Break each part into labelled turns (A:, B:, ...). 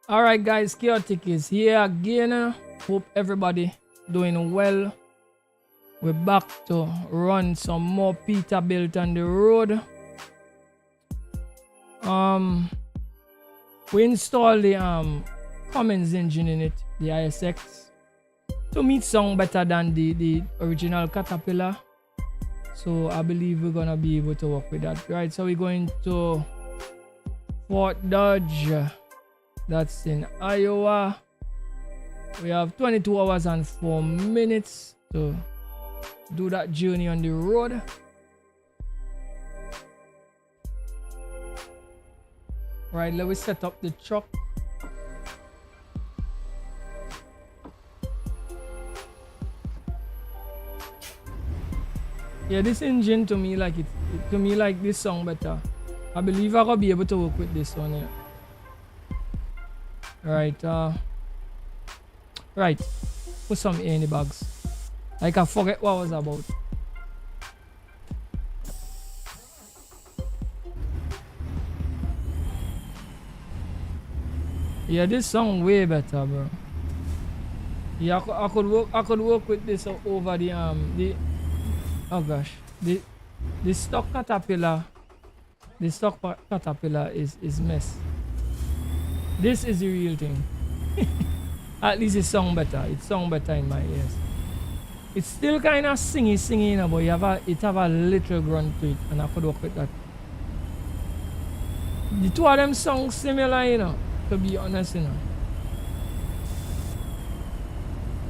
A: Alright guys, Chaotic is here again. Hope everybody doing well. We're back to run some more Peterbilt on the road. We installed the Cummins engine in it, the ISX, to meet sound better than the original Caterpillar. So I believe we're gonna be able to work with that. Right, so we're going to Fort Dodge. That's in Iowa. We have 22 hours and 4 minutes to do that journey on the road. Right, let me set up the truck. Yeah, this engine to me like this song better. I believe I will be able to work with this one here. Right, right. Put some air in the bags. Like I forget what I was about. Yeah, this song way better, bro. Yeah, I could work with this over the oh gosh, the stock Caterpillar. The stock Caterpillar is mess. This is the real thing. At least it sound better. It sound better in my ears. It's still kind of singy, you know, but it have a little grunt to it, and I could work with that. The two of them sound similar, you know, to be honest, you know.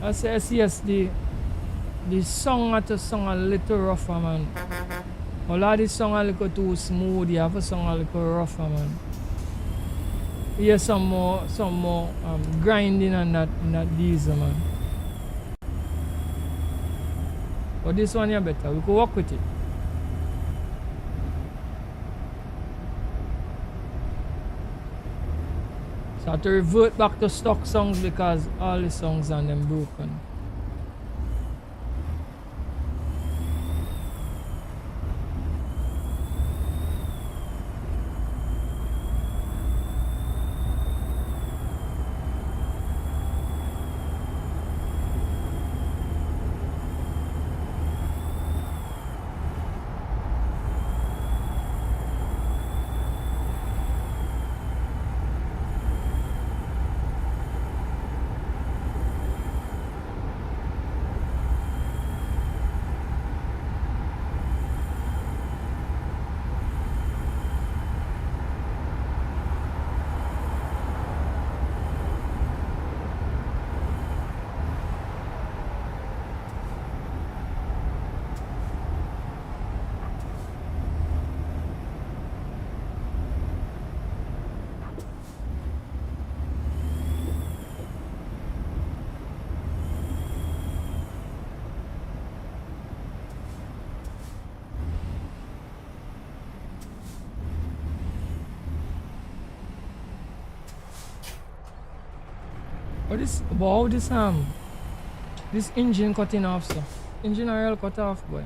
A: I say yes, the song had to sound a little rougher, man. A lot of the song a little too smooth, you have to sound a little rougher, man. Yeah, some more grinding on that diesel, man. But this one here better. We could work with it. So I have to revert back to stock songs because all the songs on them broken. This engine cutting off, so engine oil cut off, boy.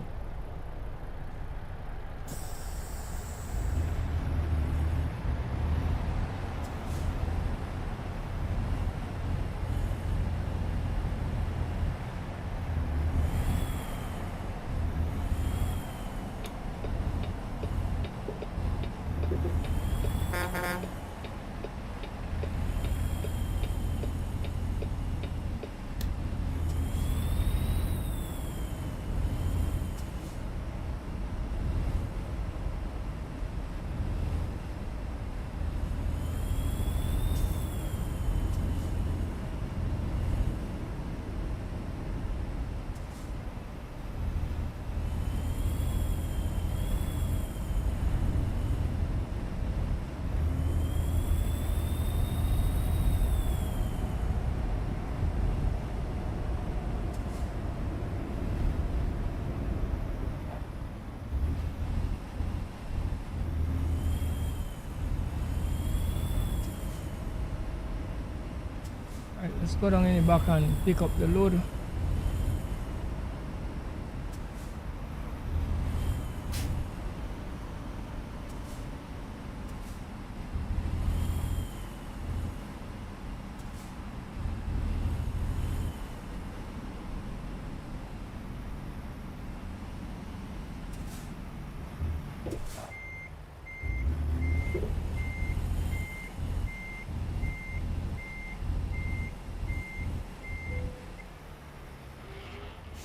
A: Alright, let's go down in the back and pick up the load.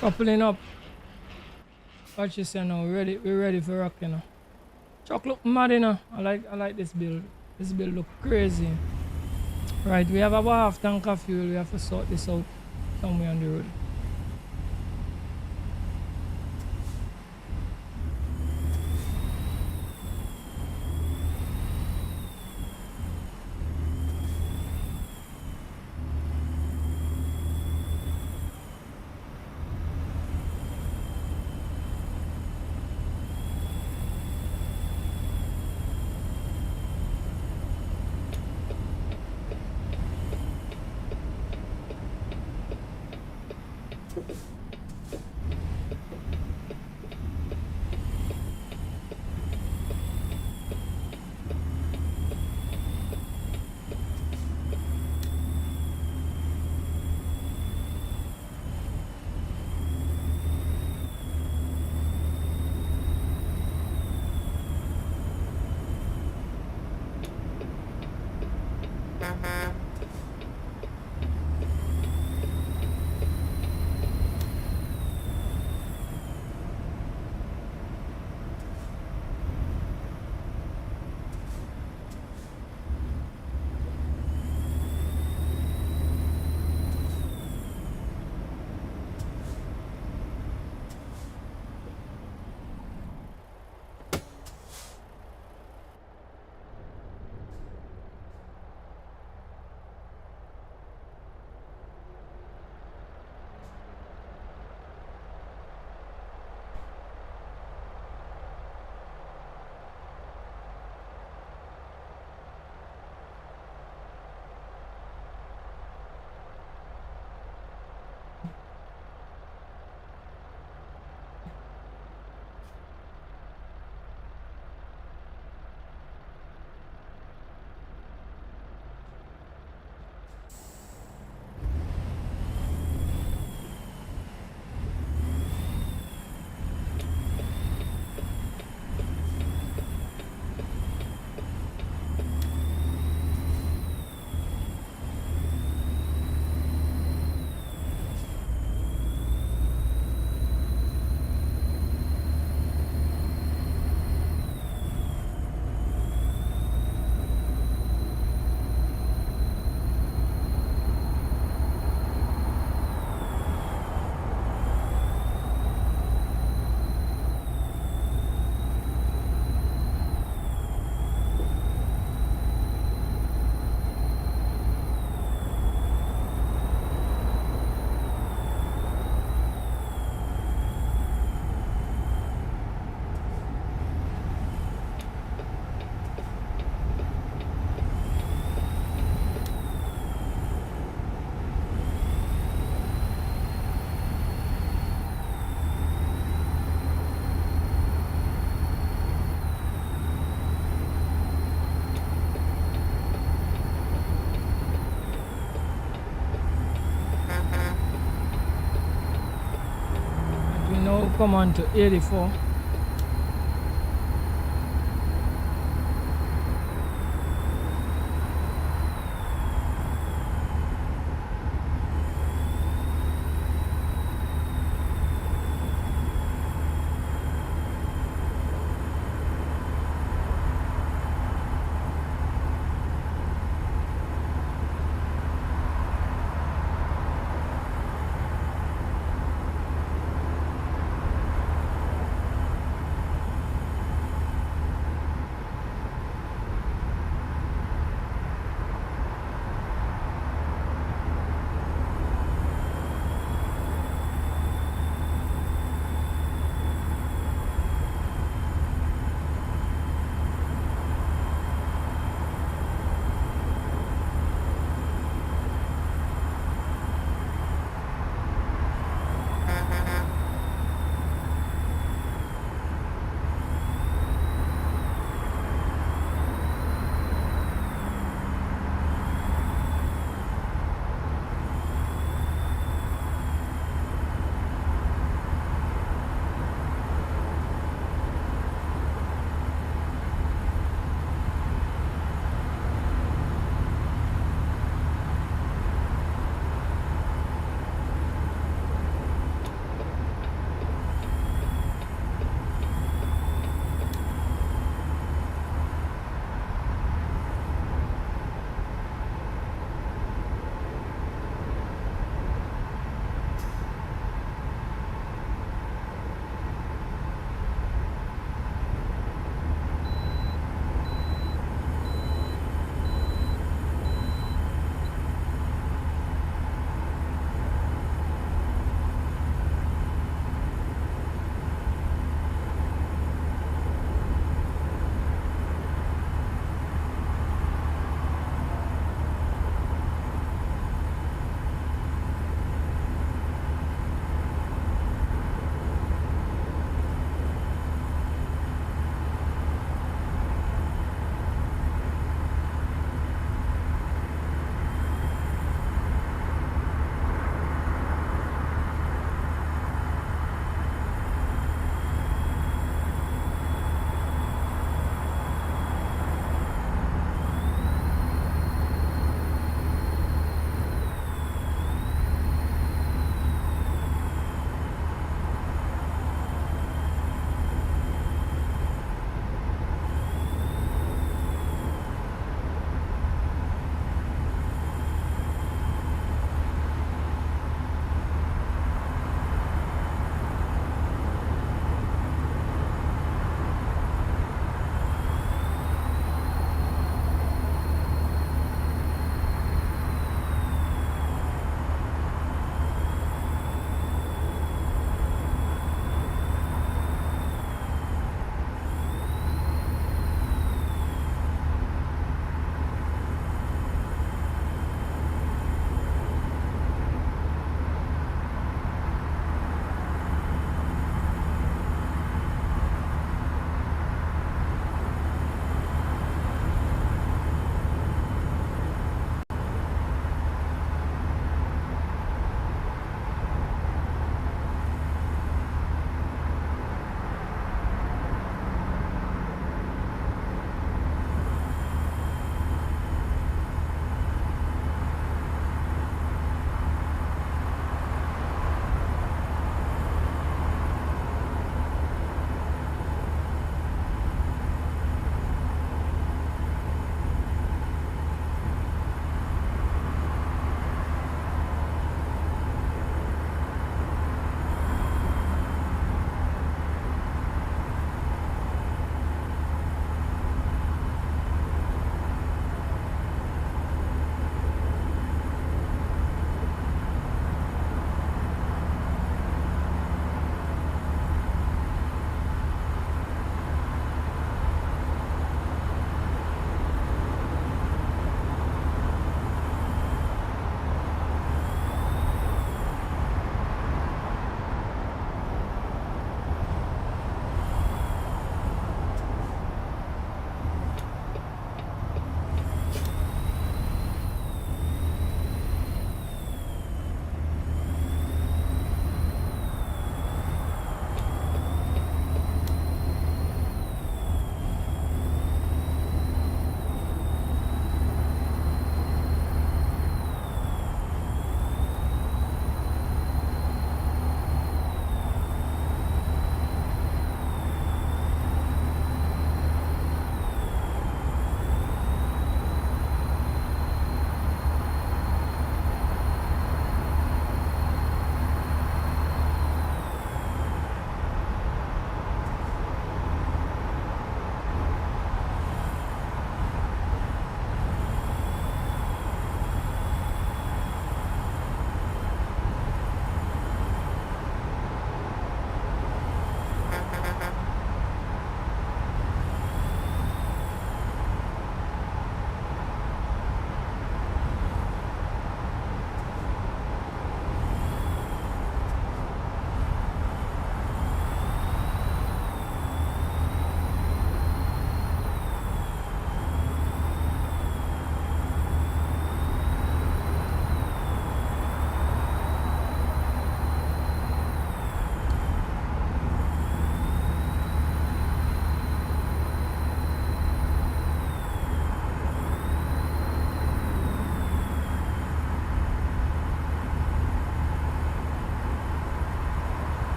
A: Coupling up. What you say now? We're ready for rock, you know. Chuck look mad, you know. I like this build. This build look crazy. Right, we have about half tank of fuel. We have to sort this out somewhere on the road. We now come on to 84.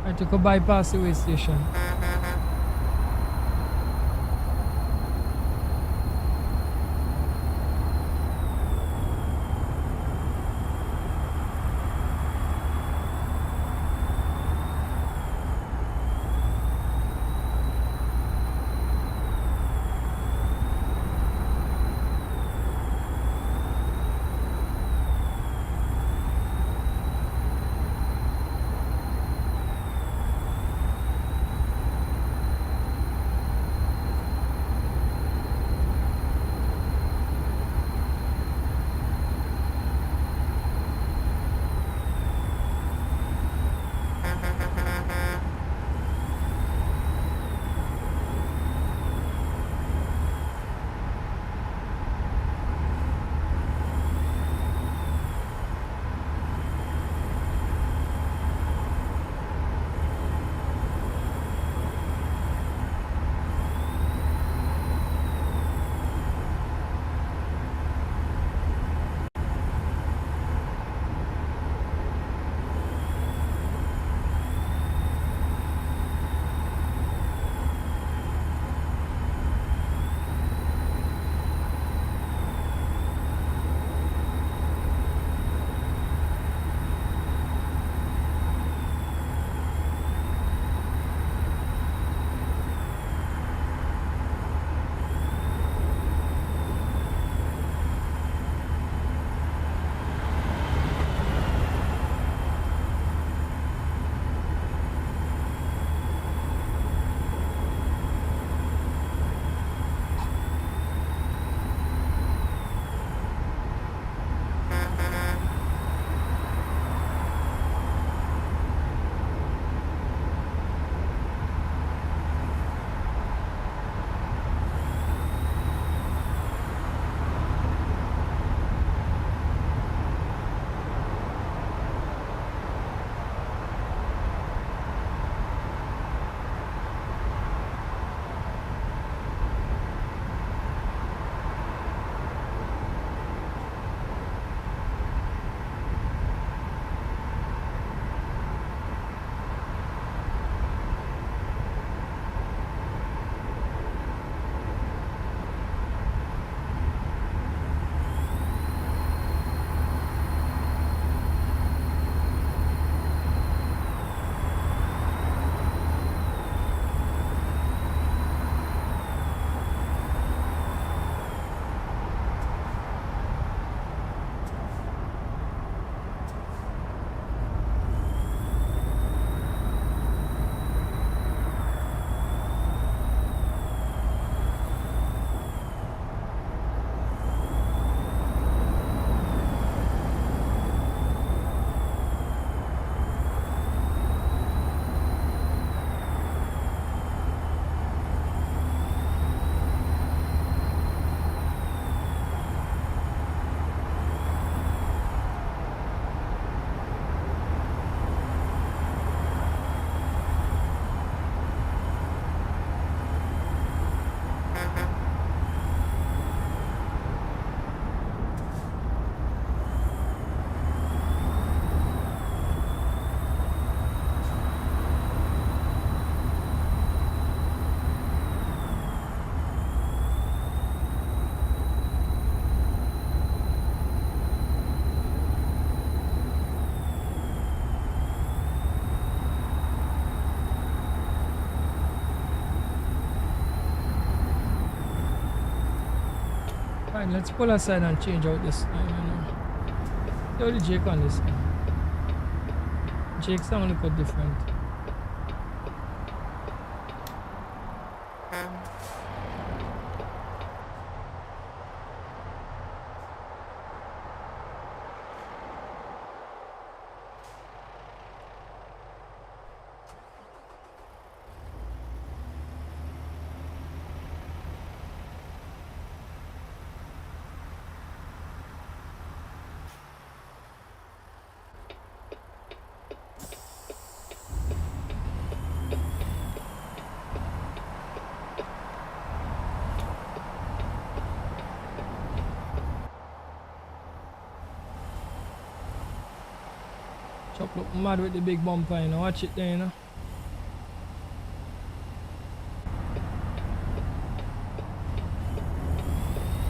A: I took a bypass the way station. Fine, let's pull aside and change out this time, you know. Throw the Jake on this thing. Jake sound look different. Chuck look mad with the big bumper, you know. Watch it there, you know.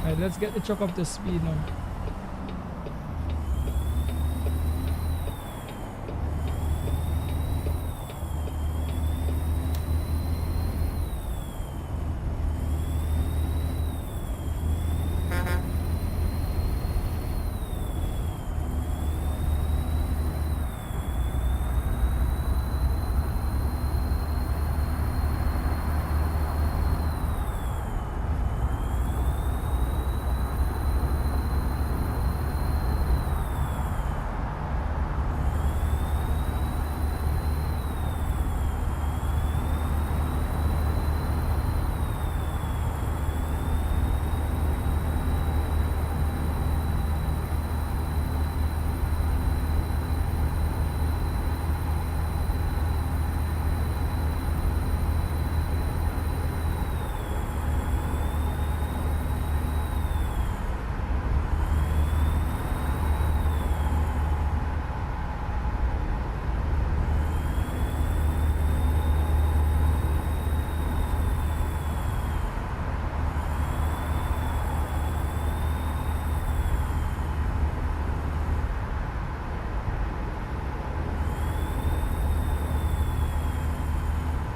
A: Alright, let's get the truck up to speed now.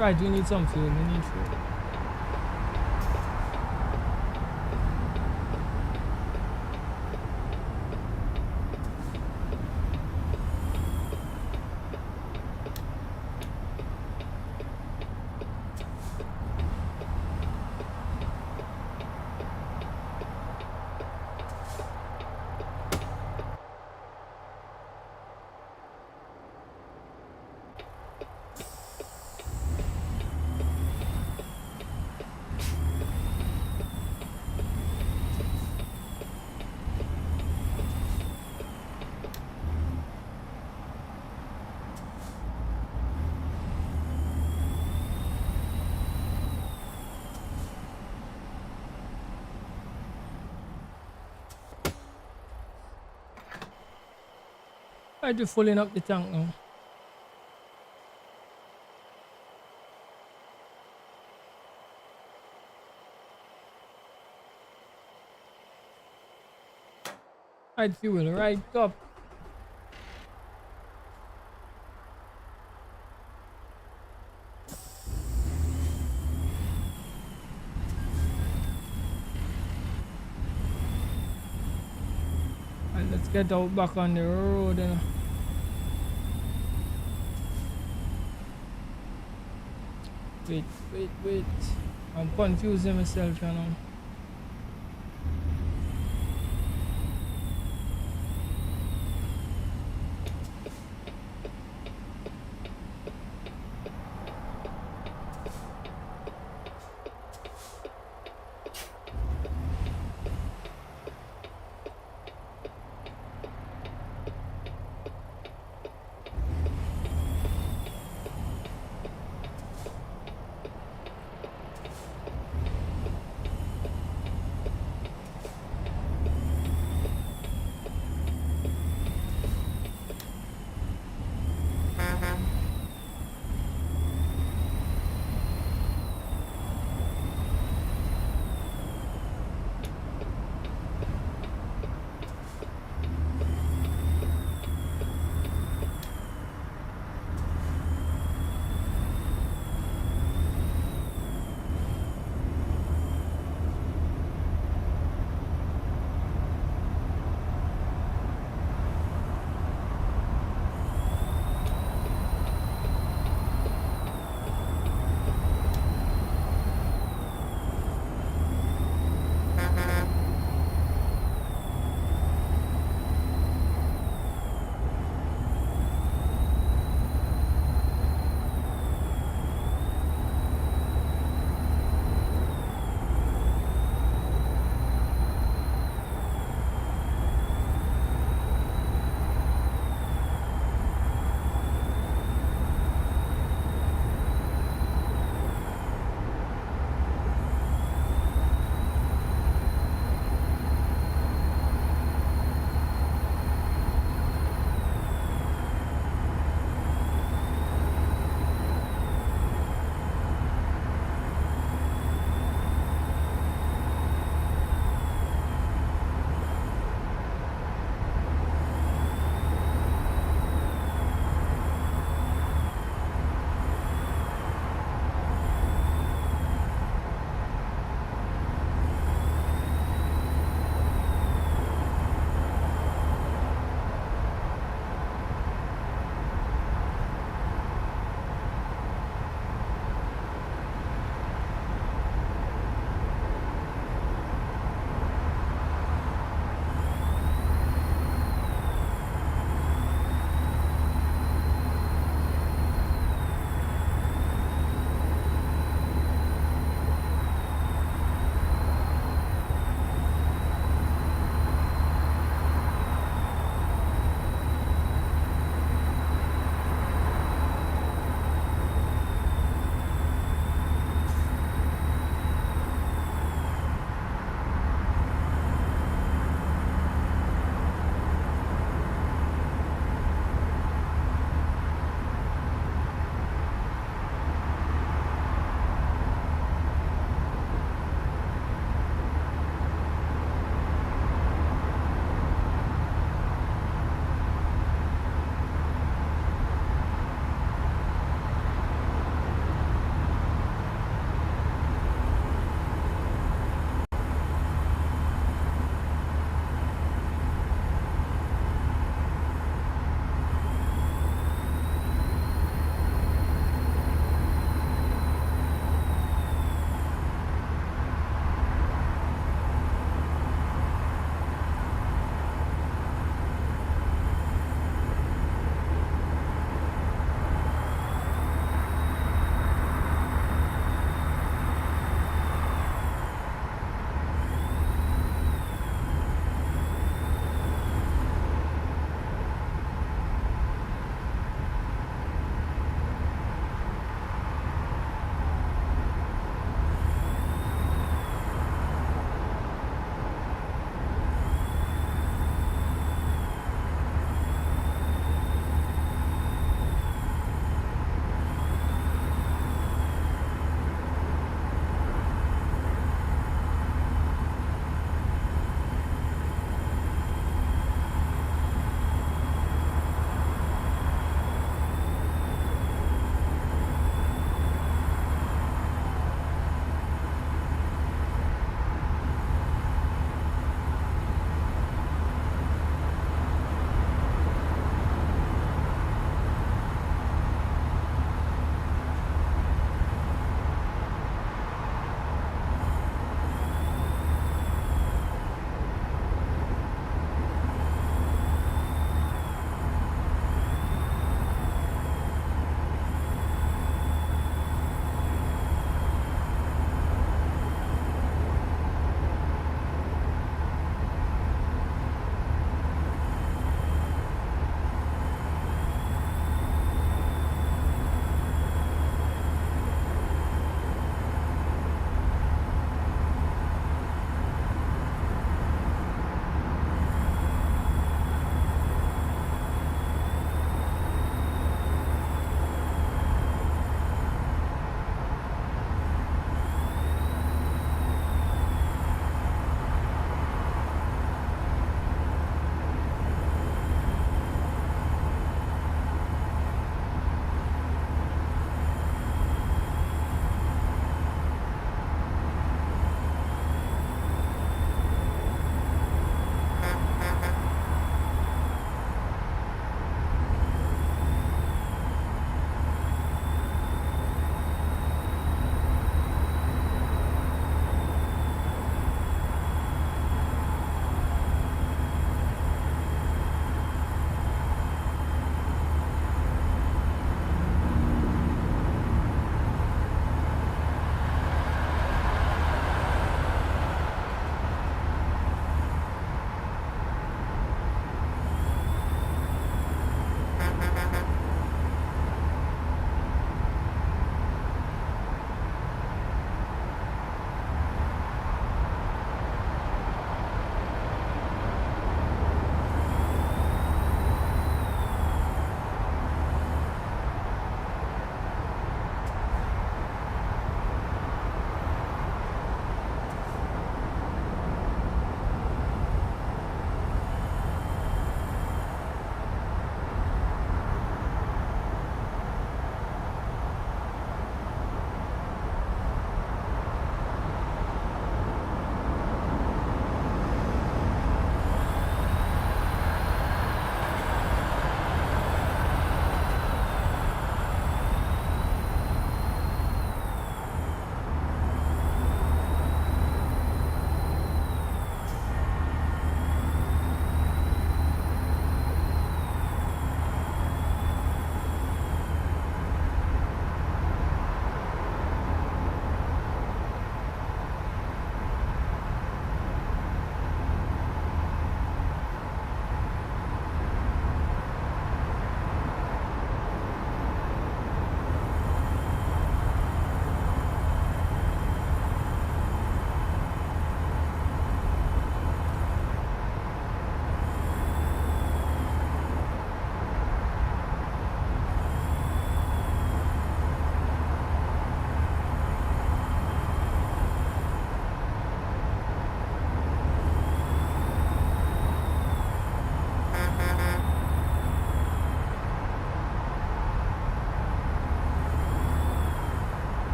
A: Right, we need some fuel, we need fuel. Right, we're filling up the tank now. Right, fuel, right up. Right, let's get out back on the road. Wait. I'm confusing myself, you know.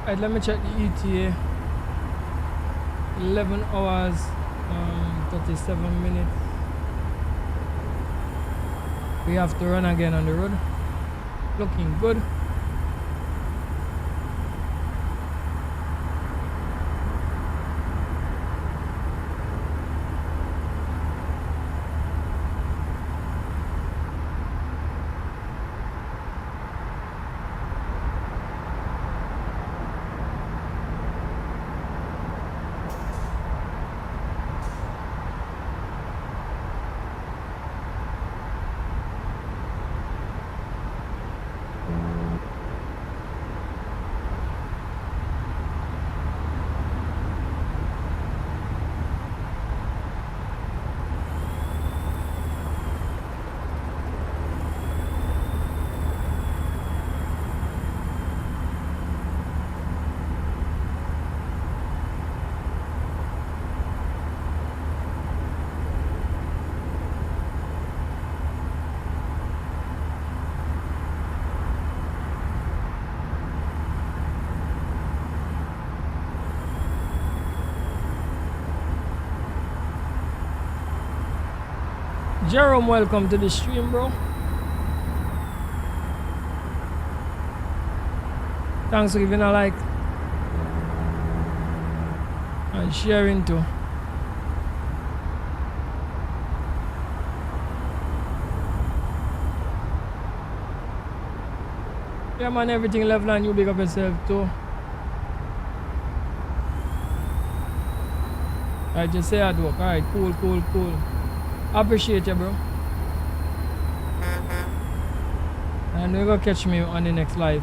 A: Alright, let me check the ETA. 11 hours, 37 minutes. We have to run again on the road. Looking good. Jerome, welcome to the stream, bro. Thanks for giving a like and sharing too. Yeah, man, everything level and you big up yourself too. Alright, just say hard work. Alright, cool, cool, cool. Appreciate you, bro. And you're gonna catch me on the next live.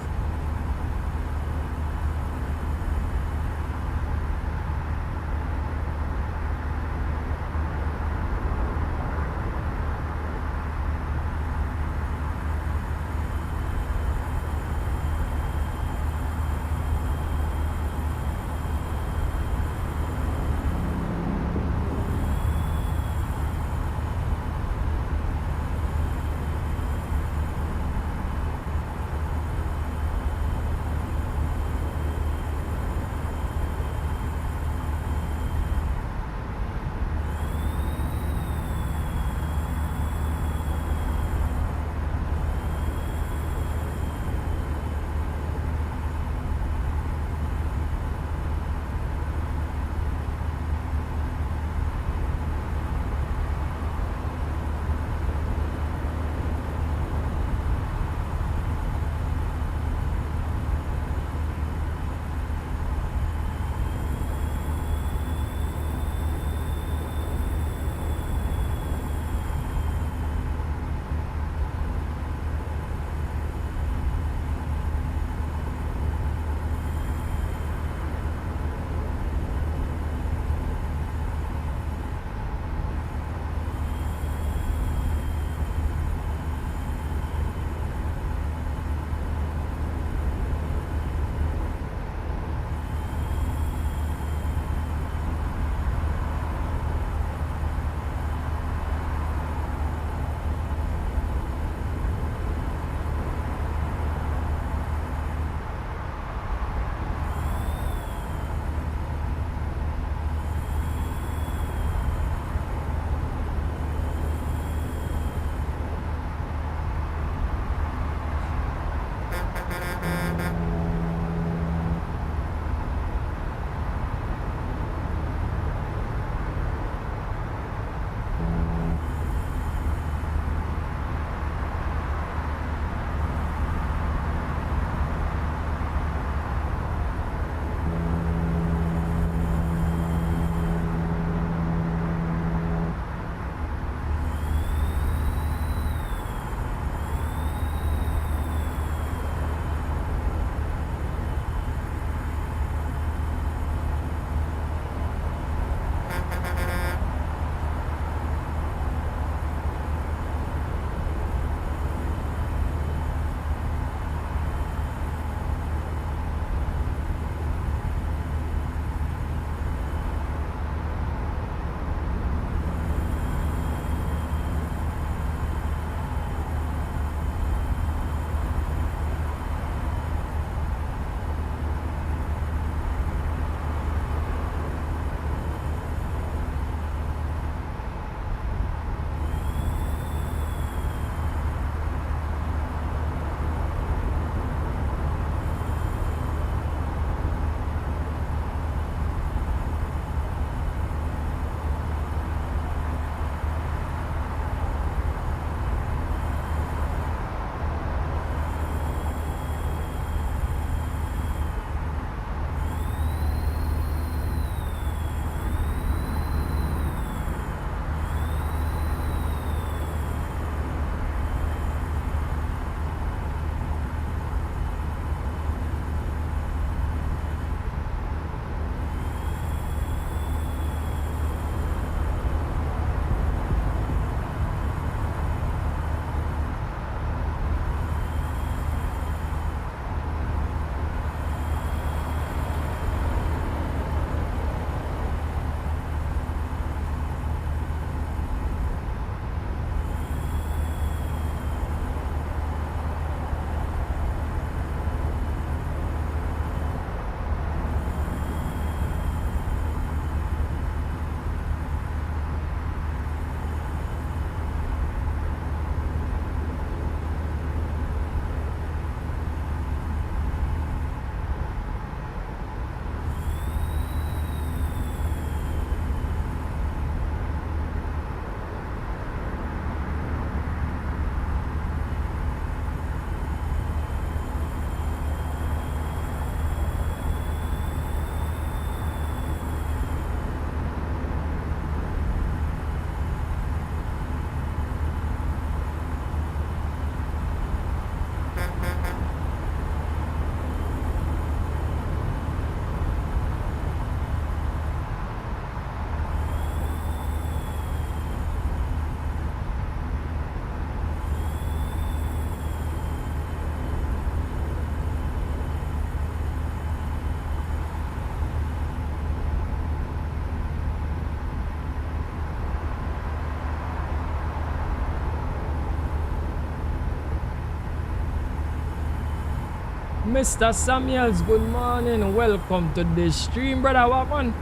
A: Mr. Samuels, good morning. Welcome to the stream, brother. What man?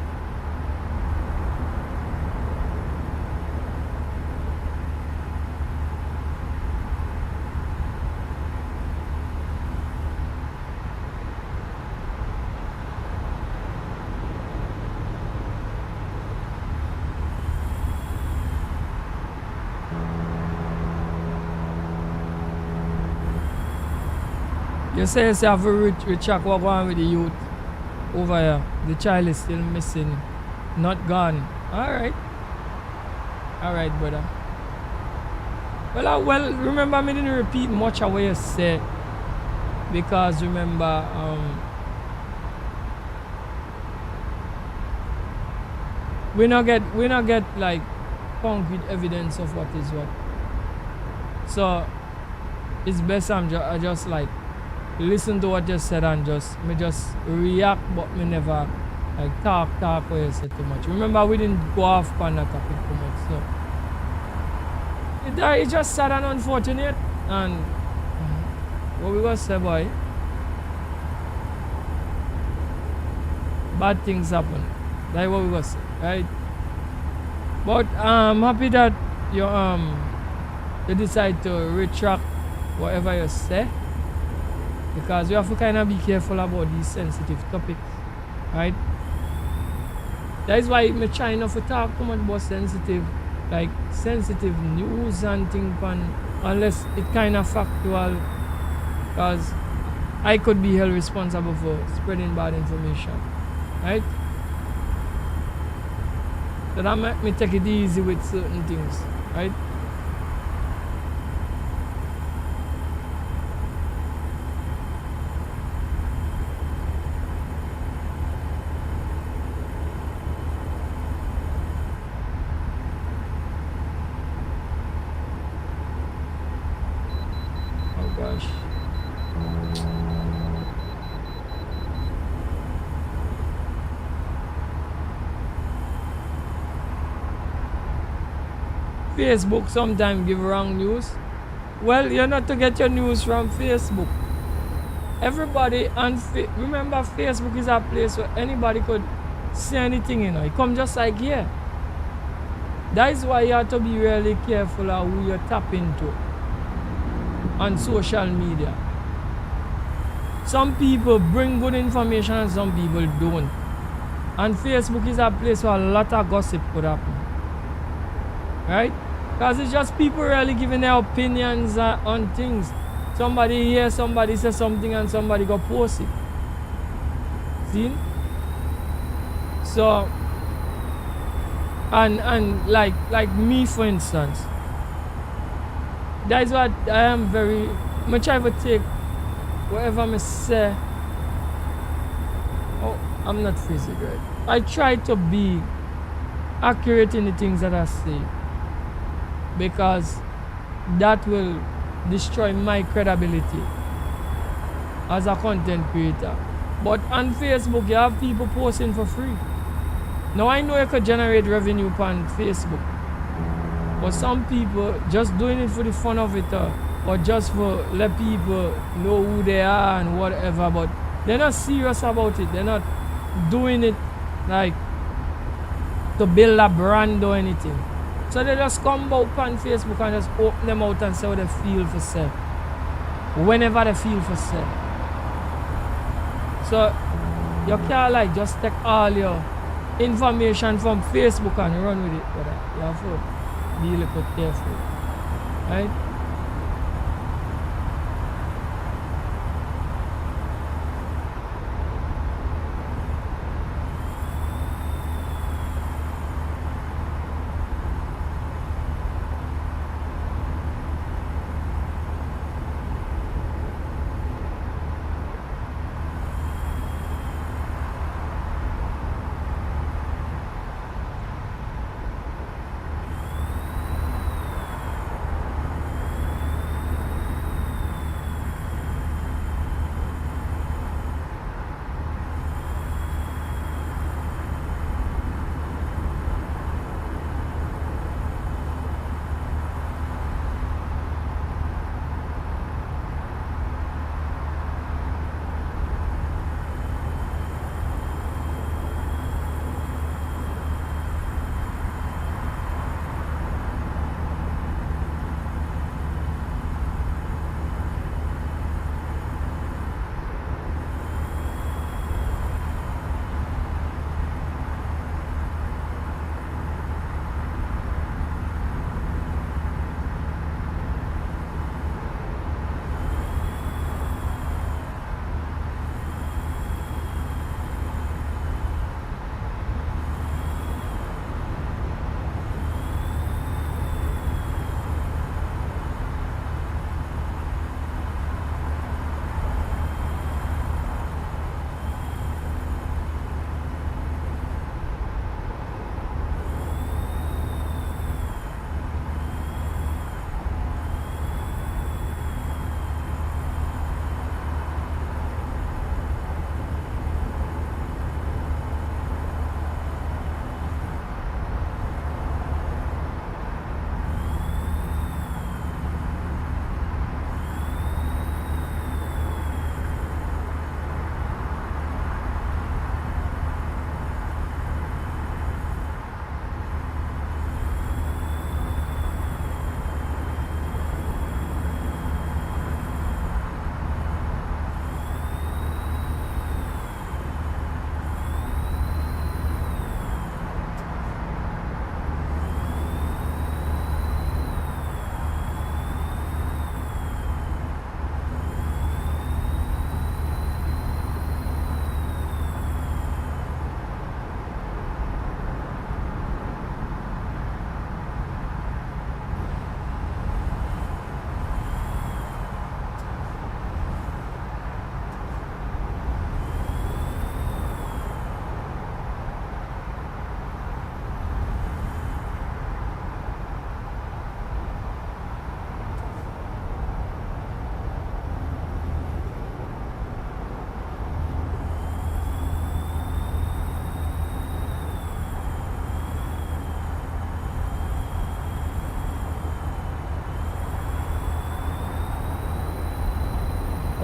A: You say you have a recheck what going with the youth over here. The child is still missing, not gone. Alright. Alright, brother. Well, remember, I didn't repeat much of what you said. Because remember, we not get like concrete evidence of what is what. So it's best I just like listen to what you said and just react, but me never like talk what you said too much. Remember, we didn't go off on that topic too much, so it's just sad and unfortunate. And what we gonna say, boy? Bad things happen. That's what we gonna say, right? But I'm happy that you decide to retract whatever you say, because we have to kind of be careful about these sensitive topics, right? That is why I'm trying not to talk too much about sensitive news and things, unless it kind of factual, because I could be held responsible for spreading bad information, right? So that make me take it easy with certain things, right? Facebook sometimes give wrong news. Well, you're not to get your news from Facebook. Everybody on remember, Facebook is a place where anybody could say anything, you know. It come just like here. That is why you have to be really careful of who you tap into on social media. Some people bring good information and some people don't. And Facebook is a place where a lot of gossip could happen, right? Because it's just people really giving their opinions on things. Somebody hear somebody say something and somebody go post it. See? So, and like me, for instance, that is what I am very much. I would take whatever I say. Oh, I'm not phrasing right. I try to be accurate in the things that I say, because that will destroy my credibility as a content creator. But on Facebook, you have people posting for free. Now I know you could generate revenue on Facebook, but some people just doing it for the fun of it, or just for let people know who they are and whatever, but they're not serious about it. They're not doing it like to build a brand or anything. So they just come out on Facebook and just open them out and say what they feel for say, whenever they feel for say. So you can't like just take all your information from Facebook and run with it, but you have to be a little careful, right?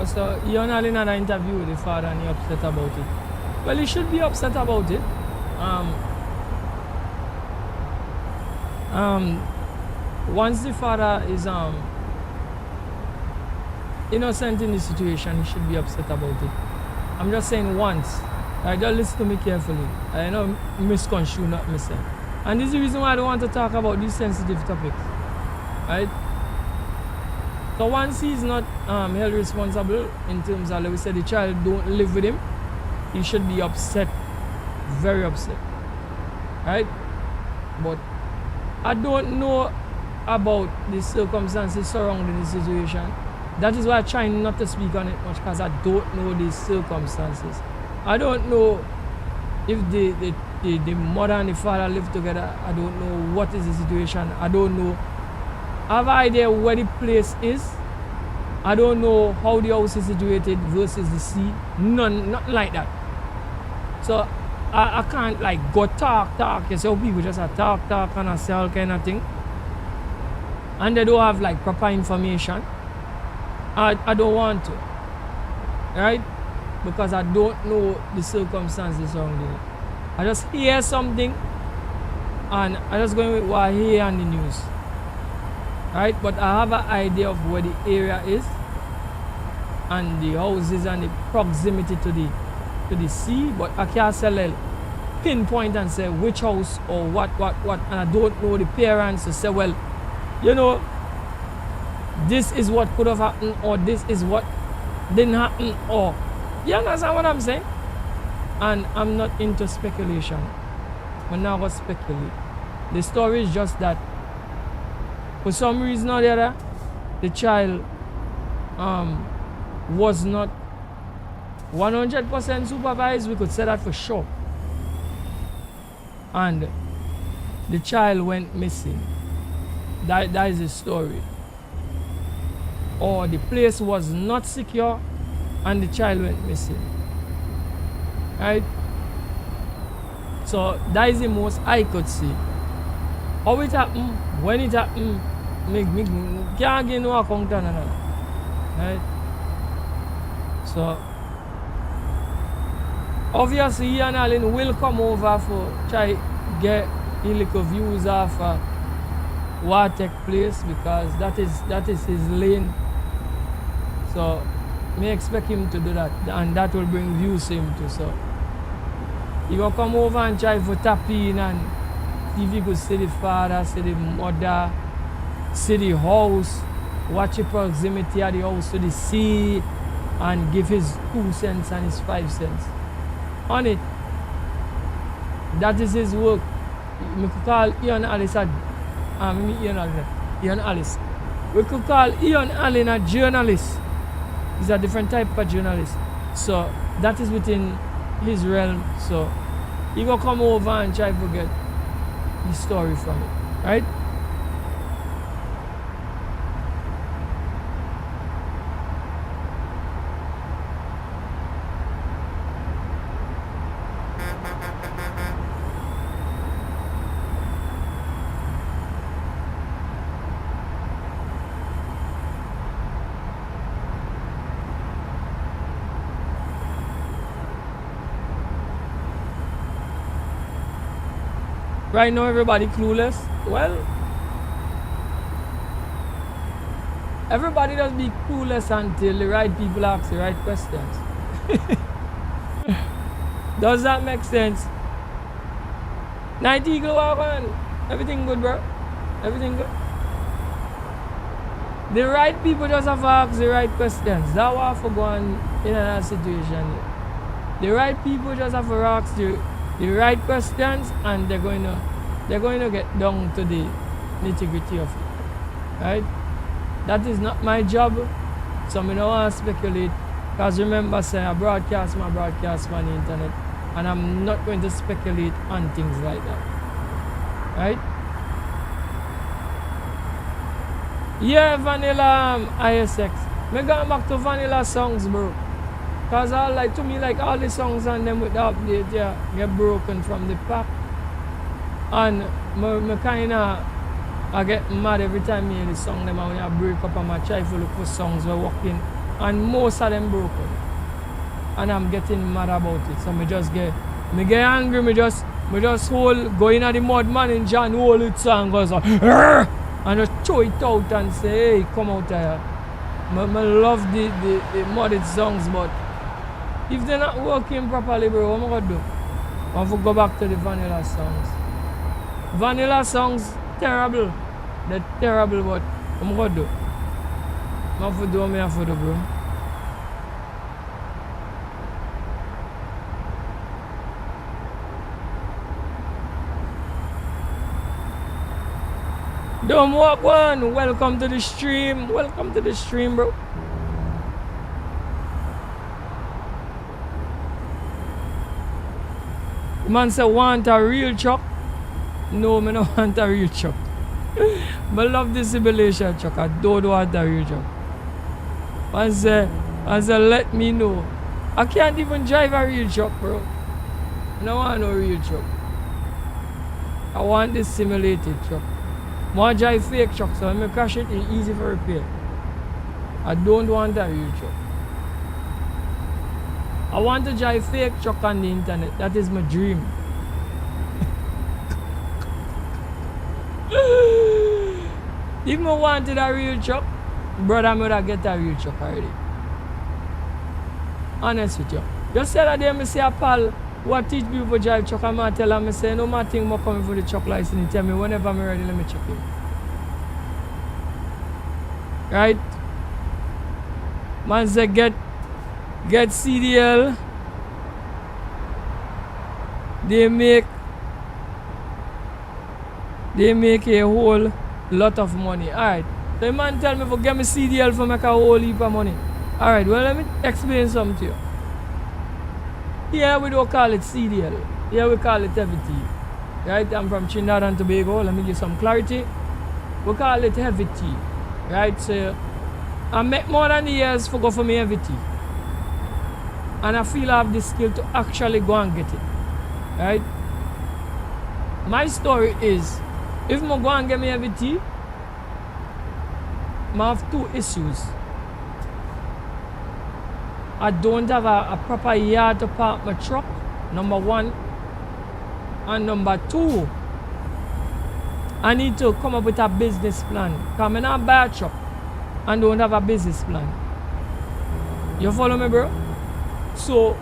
A: So Ian Allen had an interview with the father and he upset about it. Well, he should be upset about it. Once the father is innocent in the situation, he should be upset about it. I'm just saying once. Right, just listen to me carefully. I know misconstrue not myself. And this is the reason why I don't want to talk about these sensitive topics. Right? So once he's not held responsible in terms of, like we said, the child don't live with him, he should be upset. Very upset. Right? But I don't know about the circumstances surrounding the situation. That is why I try not to speak on it much, because I don't know the circumstances. I don't know if the mother and the father live together. I don't know what is the situation. I don't know. I have an idea where the place is. I don't know how the house is situated versus the sea. Nothing like that. So I can't like go talk. You see how people just talk and a sell kind of thing. And they don't have like proper information. I don't want to. Right? Because I don't know the circumstances surrounding it. I just hear something and I just go with what I hear on the news. Right? But I have an idea of where the area is and the houses and the proximity to the sea, but I can't say pinpoint and say which house or what, and I don't know the parents to say, well, you know, this is what could have happened, or this is what didn't happen, or you understand what I'm saying? And I'm not into speculation. I'm not going to speculate. The story is just that for some reason or the other, the child was not 100% supervised. We could say that for sure. And the child went missing. That is the story. Or the place was not secure and the child went missing. Right? So that is the most I could see. How it happened, when it happened, me can't get no account on that. Right? So obviously Ian Allen will come over for try get a little views of what take place, because that is his lane. So me expect him to do that, and that will bring views to him too. So he will come over and try to tap in and see if he could see the father, see the mother, see the house, watch the proximity of the house to the sea, and give his 2 cents and his 5 cents on it. That is his work. We could call Ian Alice Ian Alice. We could call Ian Allen a journalist. He's a different type of journalist. So that is within his realm. So he will come over and try to get the story from it. Right? Right now everybody clueless. Well, everybody does be clueless until the right people ask the right questions. Does that make sense? Night Eagle, everything good, bro? Everything good? The right people just have to ask the right questions. That's what I forgot in that situation. The right people just have to ask the right questions, and they're going to get down to the nitty-gritty of it. Right? That is not my job, so I don't want to speculate. Because remember, say I broadcast on the internet, and I'm not going to speculate on things like that. Right? Yeah, Vanilla ISX. Me going back to Vanilla songs, bro. Cause to me, all the songs on them with the update, get broken from the pack. And me kinda I get mad every time I hear the song them, and when I break up and I try to look for songs we're working and most of them broken. And I'm getting mad about it. So me get angry, me just hold, go in at the mud man and John hold it so and goes like, and just throw it out and say, hey, come out here. I love the modded songs, but if they're not working properly, bro, what am I gonna do? I have to go back to the vanilla songs. Vanilla songs, terrible. They're terrible, but what am I gonna do? I have to do what I have to do, bro. Don't walk one. Welcome to the stream. Welcome to the stream, bro. Man say want a real truck. No, me don't want a real truck. I love the simulation truck. I don't want a real truck. Man say let me know. I can't even drive a real truck, bro. I don't want no real truck. I want this simulated truck. I want to drive fake truck, so when I crash it, it's easy for repair. I don't want a real truck. I want to drive fake truck on the internet. That is my dream. If I wanted a real truck, brother, I would have get a real truck already. Honest with you. Just tell them, I say a pal what teach people to drive truck, and I tell them, I say, no matter thing, I'm coming for the truck license. Tell me whenever I'm ready, let me check it. Right? Man say get CDL. They make a whole lot of money. Alright. So the man tell me for get me CDL for make a whole heap of money. Alright, well let me explain something to you. Here we don't call it CDL. Here we call it heavy T. Right? I'm from Trinidad and Tobago. Let me give some clarity. We call it heavy T. Right? So I make more than years for go for me heavy T. And I feel I have the skill to actually go and get it. Right? My story is, if I go and get me heavy T, I have two issues. I don't have a proper yard to park my truck, number one. And number two, I need to come up with a business plan. Because I not buy a truck and don't have a business plan. You follow me, bro? So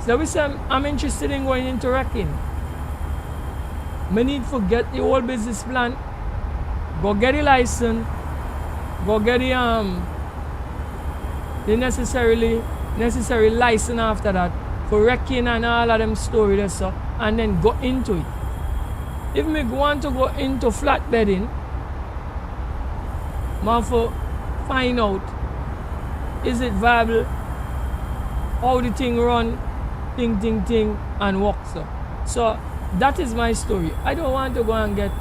A: we say I'm interested in going into wrecking. I need to get the whole business plan, go get the license, go get the necessary license after that for wrecking and all of them stories, so, and then go into it. If me want to go into flatbedding, I have to find out, is it viable, how the thing run, ting, and work. So that is my story. I don't want to go and get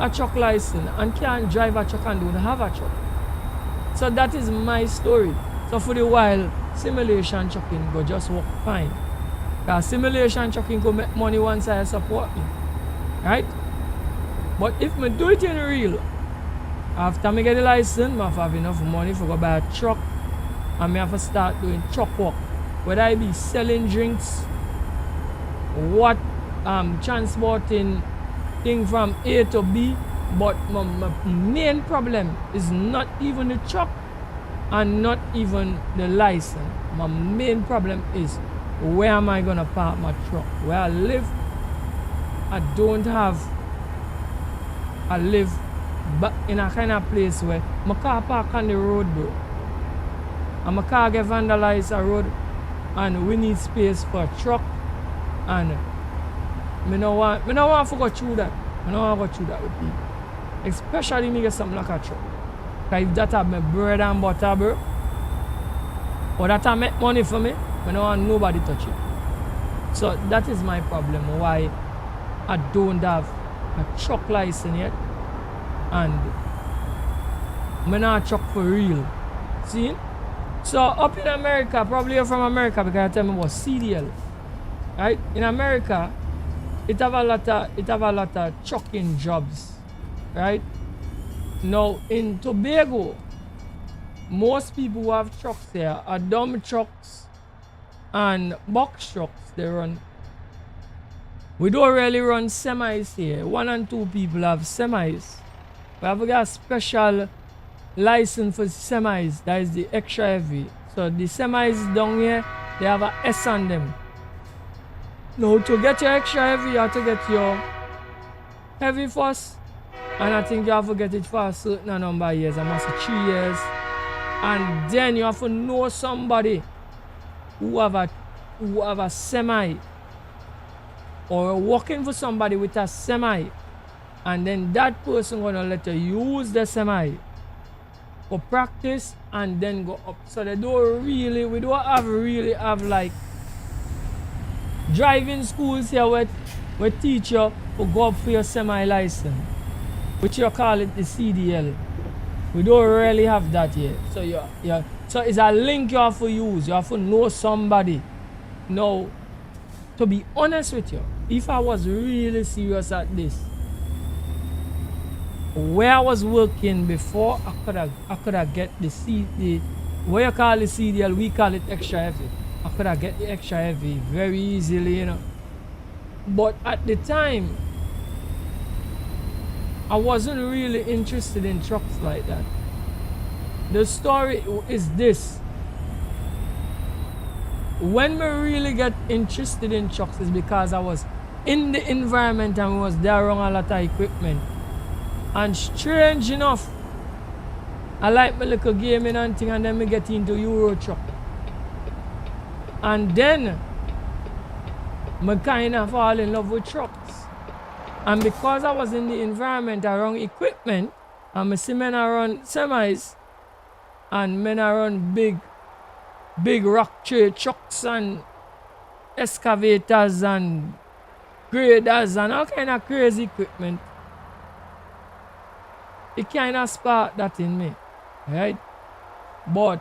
A: a truck license and can't drive a truck and don't have a truck. So that is my story. So for the while, simulation trucking go just work fine. Because simulation trucking go make money once I support me. Right? But if me do it in real, after me get the license, I have enough money to go buy a truck and I have to start doing truck work. Whether I be selling drinks, what transporting things from A to B, but my main problem is not even the truck and not even the license. My main problem is where am I gonna park my truck? Where I live, I live but in a kind of place where my car park on the road, bro. And my car get vandalized on the road and we need space for a truck, and I don't want to go through that. I don't want to go through that with people. Especially me get something like a truck. Because if that have my bread and butter, bro, or that have make money for me, I don't want nobody touch it. So that is my problem, why I don't have a truck license yet. And I'm not a truck for real. See? So up in America, probably you're from America because I tell me about CDL. Right? In America, it have a lot of trucking jobs. Right? Now in Tobago, most people who have trucks here are dump trucks and box trucks. They run. We don't really run semis here. 1 and 2 people have semis. We have got a special license for semis. That is the extra heavy. So the semis down here, they have a S on them. Now to get your extra heavy, you have to get your heavy first. And I think you have to get it for a certain number of years. I must say 3 years. And then you have to know somebody who have a semi. Or working for somebody with a semi. And then that person gonna let you use the semi for practice and then go up. So we don't really have like driving schools here where teach you to go up for your semi license, which you call it the CDL. We don't really have that here. So so it's a link you have to use. You have to know somebody. Now, to be honest with you, if I was really serious at this, where I was working before, I could have get the what you call the CDL, we call it extra heavy. I could have get the extra heavy very easily, you know. But at the time, I wasn't really interested in trucks like that. The story is this. When we really get interested in trucks is because I was in the environment and we was there around a lot of equipment. And strange enough, I like my little gaming and thing, and then we get into Euro truck. And then I kind of fall in love with trucks. And because I was in the environment around equipment, and I see men around semis, and men around big rock tray trucks and excavators and graders and all kind of crazy equipment, it kind of sparked that in me, right? But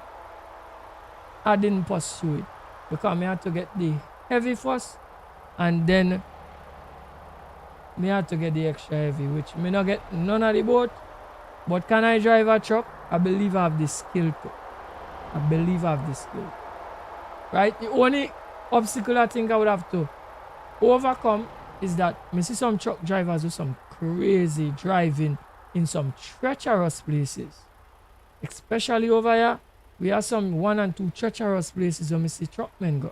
A: I didn't pursue it because I had to get the heavy first, and then I had to get the extra heavy, which I not get none of the both. But can I drive a truck? I believe I have the skill to. I believe I have the skill. Right? The only obstacle I think I would have to overcome is that I see some truck drivers do some crazy driving in some treacherous places. Especially over here, we have some 1 and 2 treacherous places where I see truckmen go.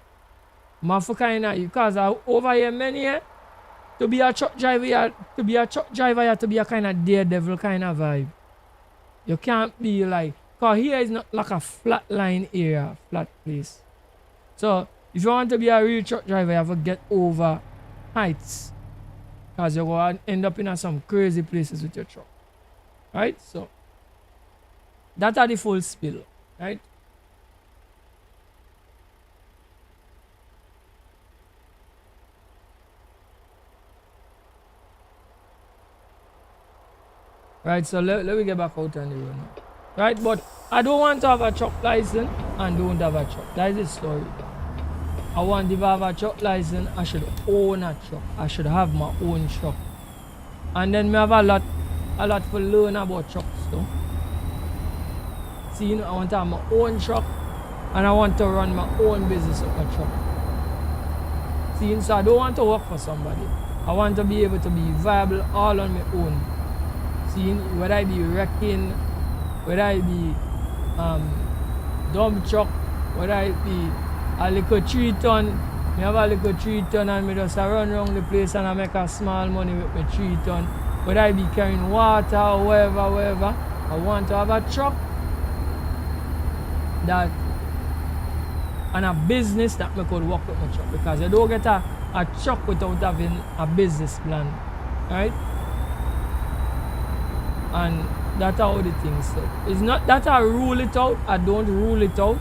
A: Because over here, many here, to be a truck driver, you have to be a kind of daredevil kind of vibe. You can't be like, because here is not like a flat line area, flat place. So if you want to be a real truck driver, you have to get over heights. Because you're going to end up in some crazy places with your truck. Right? So that are the full spill. Right? Right, so let me get back out on the road now. Right, but I don't want to have a truck license and don't have a truck. That is the story. I want to have a truck license, I should own a truck. I should have my own truck. And then me have a lot to learn about trucks too. See, I want to have my own truck and I want to run my own business with my truck. See, so I don't want to work for somebody. I want to be able to be viable all on my own. See, whether I be wrecking, whether I be dump truck, whether I be a little 3 ton, I have a little 3 ton and I just run around the place and I make a small money with my 3 ton. Whether I be carrying water or wherever, I want to have a truck that and a business that I could work with my truck, because you don't get a truck without having a business plan, right? And that's how the things set. It's not that I rule it out, I don't rule it out,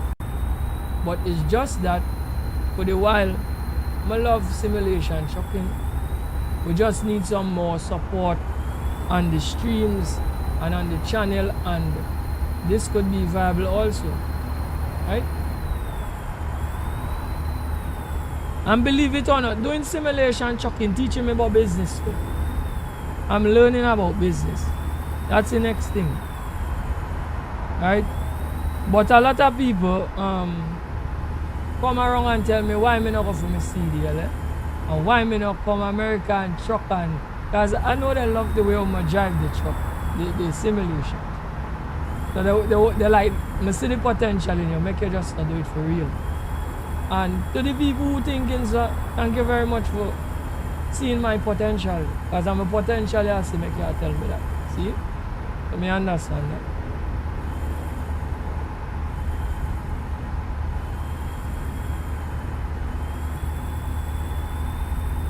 A: but it's just that for the while, I love simulation trucking. We just need some more support on the streams and on the channel, and this could be viable also, right? And believe it or not, doing simulation trucking teaching me about business too. I'm learning about business. That's the next thing, right? But a lot of people come around and tell me why me not go for my CDL, eh? And why me not come American truck and because I know they love the way I drive the truck, the simulation. So they like me see the potential in you, make you just do it for real. And to the people who thinking so, thank you very much for seeing my potential. Because I'm a potential, you see, make you tell me that. See? So me understand that.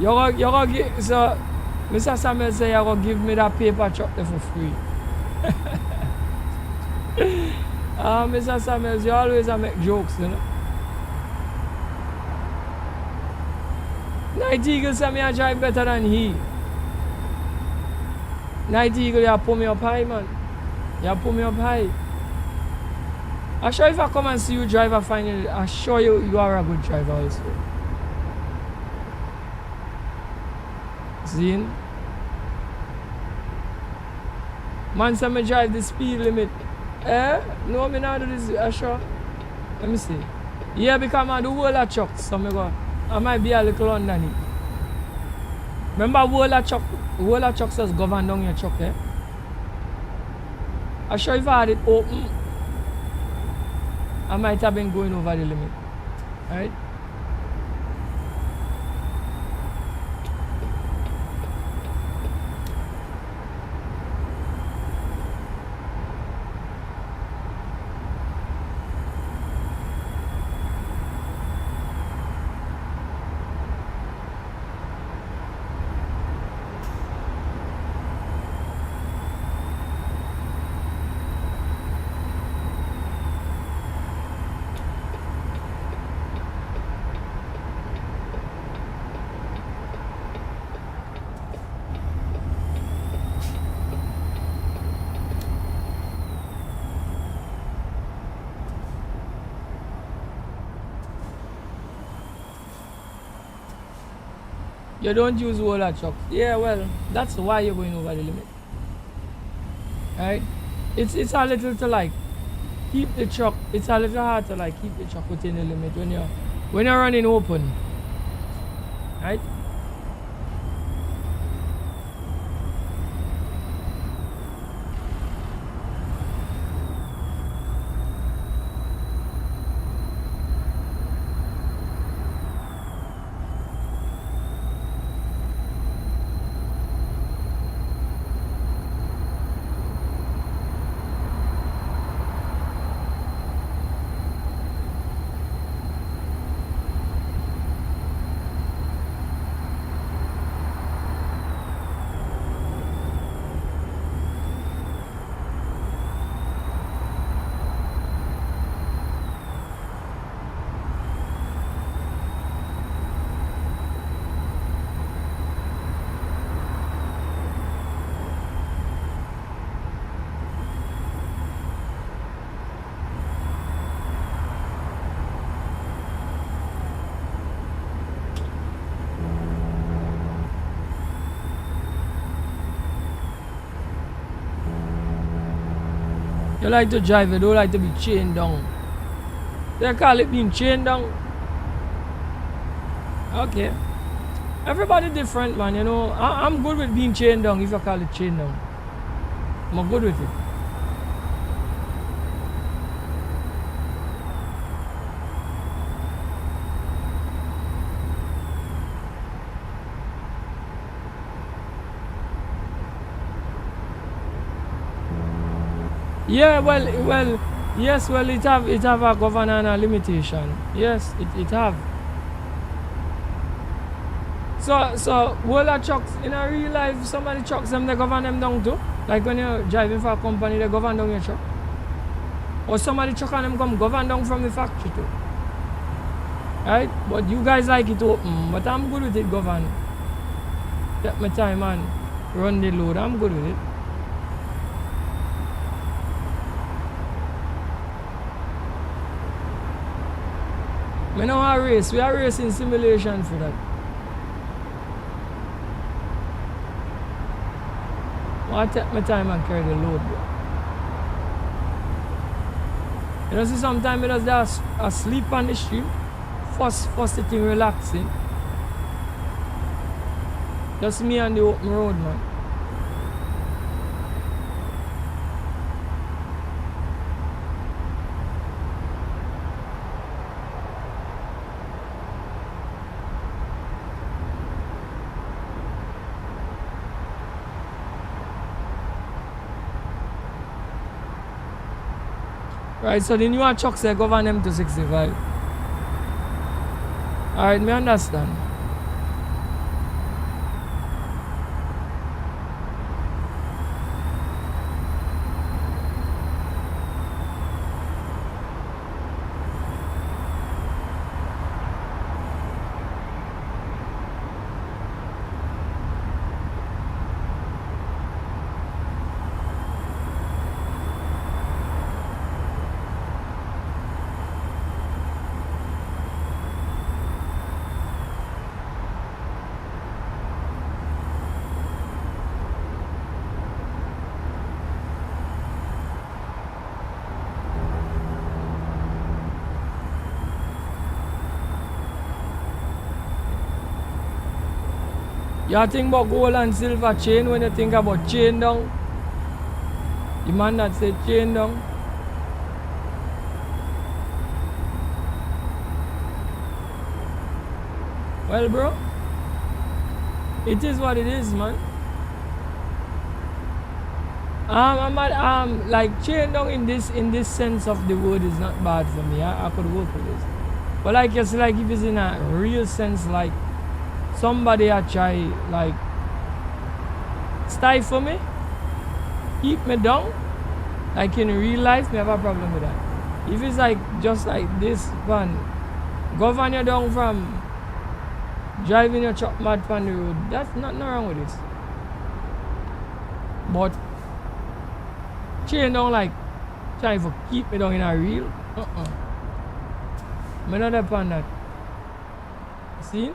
A: You gonna give, so Mr. Samuel say you're gonna give me that paper truck there for free. Mr. Samuel, you always make jokes, you know. Night Eagle say me I drive better than he. Night Eagle, you put me up high, man. You put me up high. I'm sure if I come and see you drive, I'm sure you are a good driver also. See? Man say me drive the speed limit. No, me not do this, sure. Let me see. Yeah, because I do whole of trucks, so I might be a little underneath. Remember whole of trucks just govern down your truck, eh? I'm sure if I had it open, I might have been going over the limit. Alright? You don't use whole of trucks. Yeah, well, that's why you're going over the limit. Right? It's a little to like keep the truck. It's a little hard to like keep the truck within the limit when you're running open. Right? You like to drive, you don't like to be chained down. They call it being chained down. Okay. Everybody different, man, you know. I'm good with being chained down if you call it chained down. I'm good with it. Yeah, well, yes, well, it have a governor and a limitation. Yes, it have. So whole of trucks in a real life, some of the trucks them they govern them down too. Like when you're driving for a company, they govern down your truck. Or some of the truck and them come govern down from the factory too. Right? But you guys like it open, but I'm good with it govern. Take my time and run the load. I'm good with it. We know our race. We are racing simulation for that. I take my time and carry the load. Bro. You know, see, sometimes I just asleep on the stream. First sitting relaxing. Just me on the open road, man. Right, so the newer trucks they govern them to 65. Alright, me understand. You think about gold and silver chain when you think about chain down? The man that said chain down. Well, bro, it is what it is, man. Like chain down in this sense of the word is not bad for me. I could work with this. But like you see, like if it's in a real sense, like somebody I try like stifle me, keep me down, like in real life, me have a problem with that. If it's like just like this one, govern you down from driving your truck mad on the road, that's nothing wrong with this. But chain down like trying to keep me down in a real, me not upon that. See?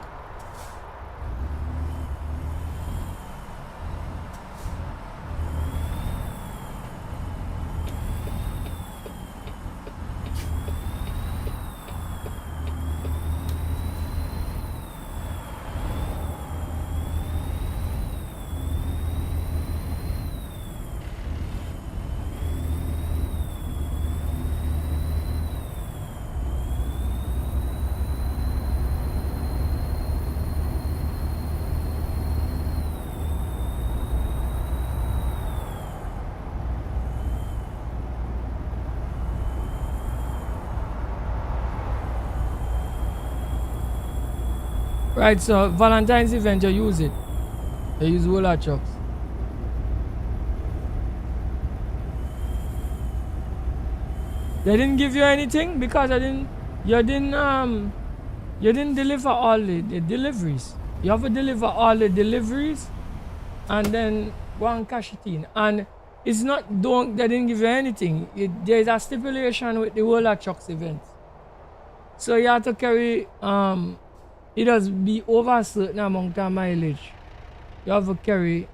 A: Right, so Valentine's event, you use it. You use roller trucks. They didn't give you anything because you didn't deliver all the deliveries. You have to deliver all the deliveries and then go and cash it in. And it's not they didn't give you anything. There's a stipulation with the roller trucks event. So you have to carry it does be over a certain amount of mileage. You have to carry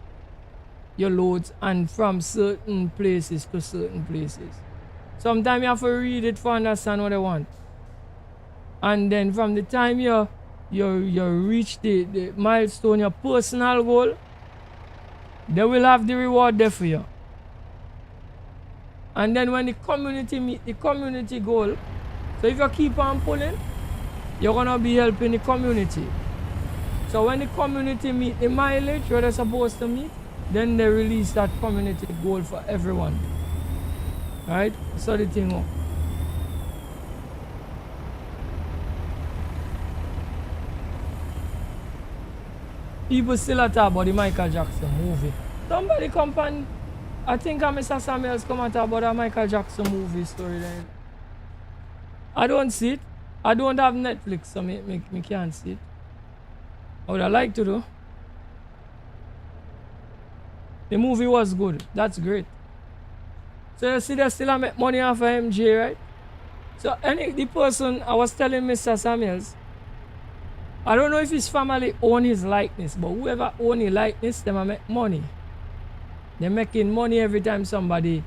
A: your loads and from certain places to certain places. Sometimes you have to read it to understand what they want. And then from the time you reach the milestone, your personal goal, they will have the reward there for you. And then when the community meet the community goal, so if you keep on pulling, you're gonna be helping the community. So when the community meet the mileage where they're supposed to meet, then they release that community goal for everyone. Right? So the thing up. People still talk about the Michael Jackson movie. Somebody come and I think Mr. Samuels come and talk about a Michael Jackson movie story then. I don't see it. I don't have Netflix, so me can't see it. I would have liked to do. The movie was good. That's great. So you see they still make money off of MJ, right? So the person I was telling Mr. Samuels, I don't know if his family own his likeness, but whoever own his likeness, they make money. They're making money every time somebody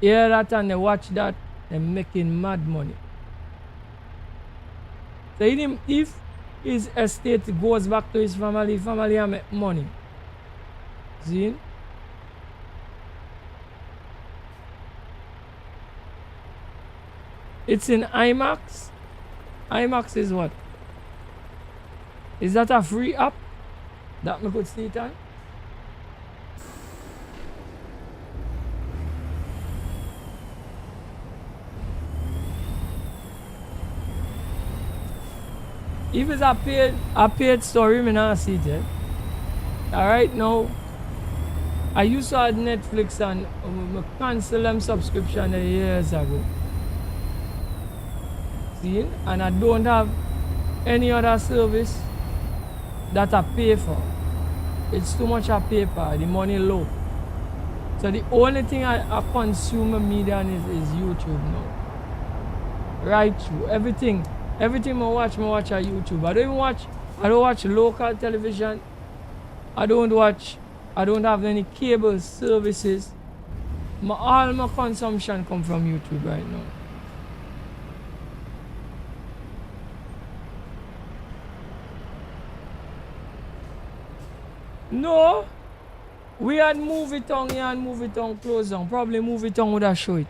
A: hear that and they watch that. They're making mad money. So if his estate goes back to his family and make money. See? It's in IMAX. IMAX is what? Is that a free app that we could see it on? If it's a paid story, me not see it yet. Alright now, I used to have Netflix and I cancelled them subscription years ago. See? And I don't have any other service that I pay for. It's too much I pay for, the money low. So the only thing I consume media on is YouTube now. Right through. Everything I watch on YouTube. I don't watch local television. I don't have any cable services. All my consumption come from YouTube right now. No, we had Movie Tongue here and Movie Tongue closed down. Probably Movie Tongue would have showed it.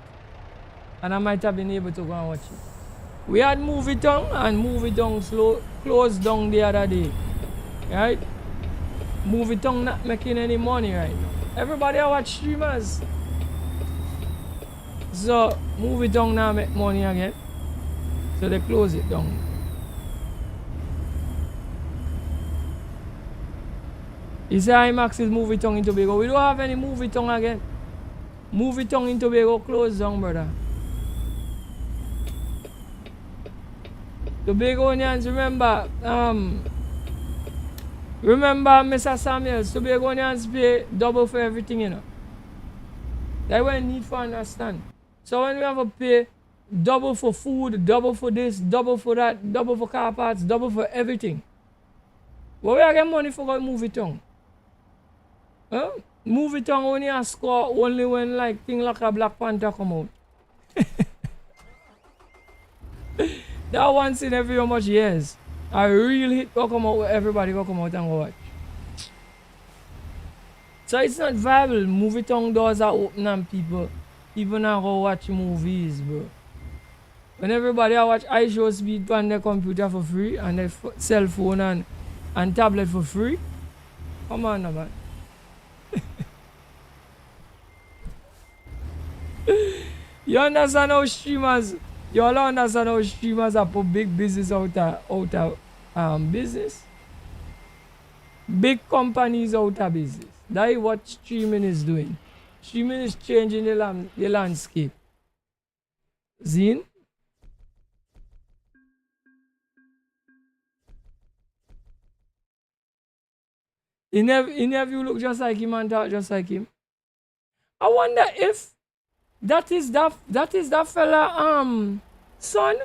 A: And I might have been able to go and watch it. We had Movie Tongue and Movie Tongue closed down the other day. Right? Movie Tongue not making any money right now. Everybody watch streamers. So Movie Tongue now make money again. So they close it down. You say IMAX is Movie Tongue in Tobago. We don't have any Movie Tongue again. Movie Tongue in Tobago closed down, brother. Tobagonians, remember Mr. Samuels, Tobagonians pay double for everything, you know. That's what I need to understand. So when we have to pay double for food, double for this, double for that, double for car parts, double for everything. Well, we are getting money for Movie Tongue. Huh? Movie Tongue only a score only when like thing like a Black Panther come out. That once in every how much years. A real hit will come out where everybody will come out and go watch. So it's not viable. Movie Tongue doors are open and people now go watch movies, bro. When everybody watch iShow speed on their computer for free and their cell phone and tablet for free. Come on now, man. You understand how streamers are put big business out of business? Big companies out of business. That is what streaming is doing. Streaming is changing the landscape. Zine? In every you look just like him and talk just like him. I wonder if that is that fella son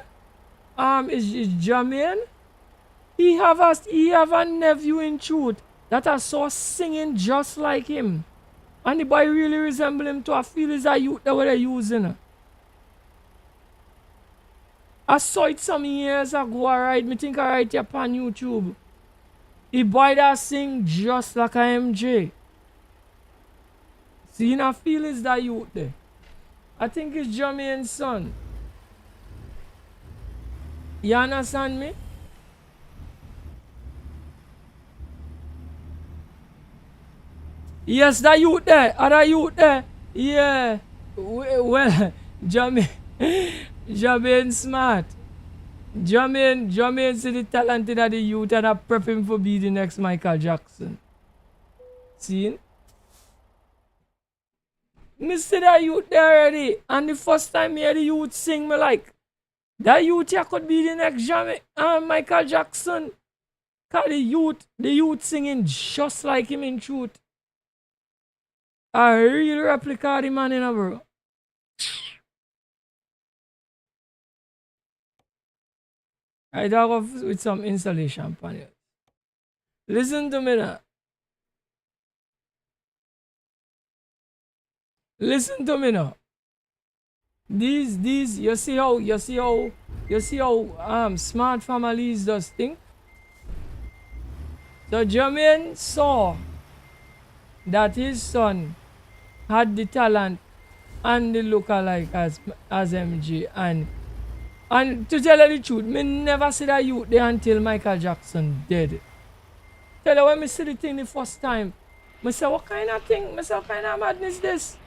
A: is Jermaine. He have a nephew in truth that I saw singing just like him. And the boy really resemble him to. I feel is a youth that they're using. I saw it some years ago, alright. Me think I write it on YouTube. The boy that sing just like a MJ. See, I feel is that youth there. I think it's Jermaine's son. You understand me? Yes, that youth there. Other youth there. Yeah. Well, Jermaine smart. Jermaine see the talent in the youth and I prep him for be the next Michael Jackson. See? Me see that youth there already. And the first time me hear the youth sing, me like, that youth here could be the next Michael Jackson. Cause the youth singing just like him in truth. A real replica of the man in a bro. I talk off with some installation panel. Listen to me now. Listen to me now. these you see how smart families does think. So Jermaine saw that his son had the talent and the look-alike as MJ, and to tell you the truth, me never see that youth there until Michael Jackson dead. Tell you when me see the thing the first time, me say what kind of thing? Me say what kind of madness this?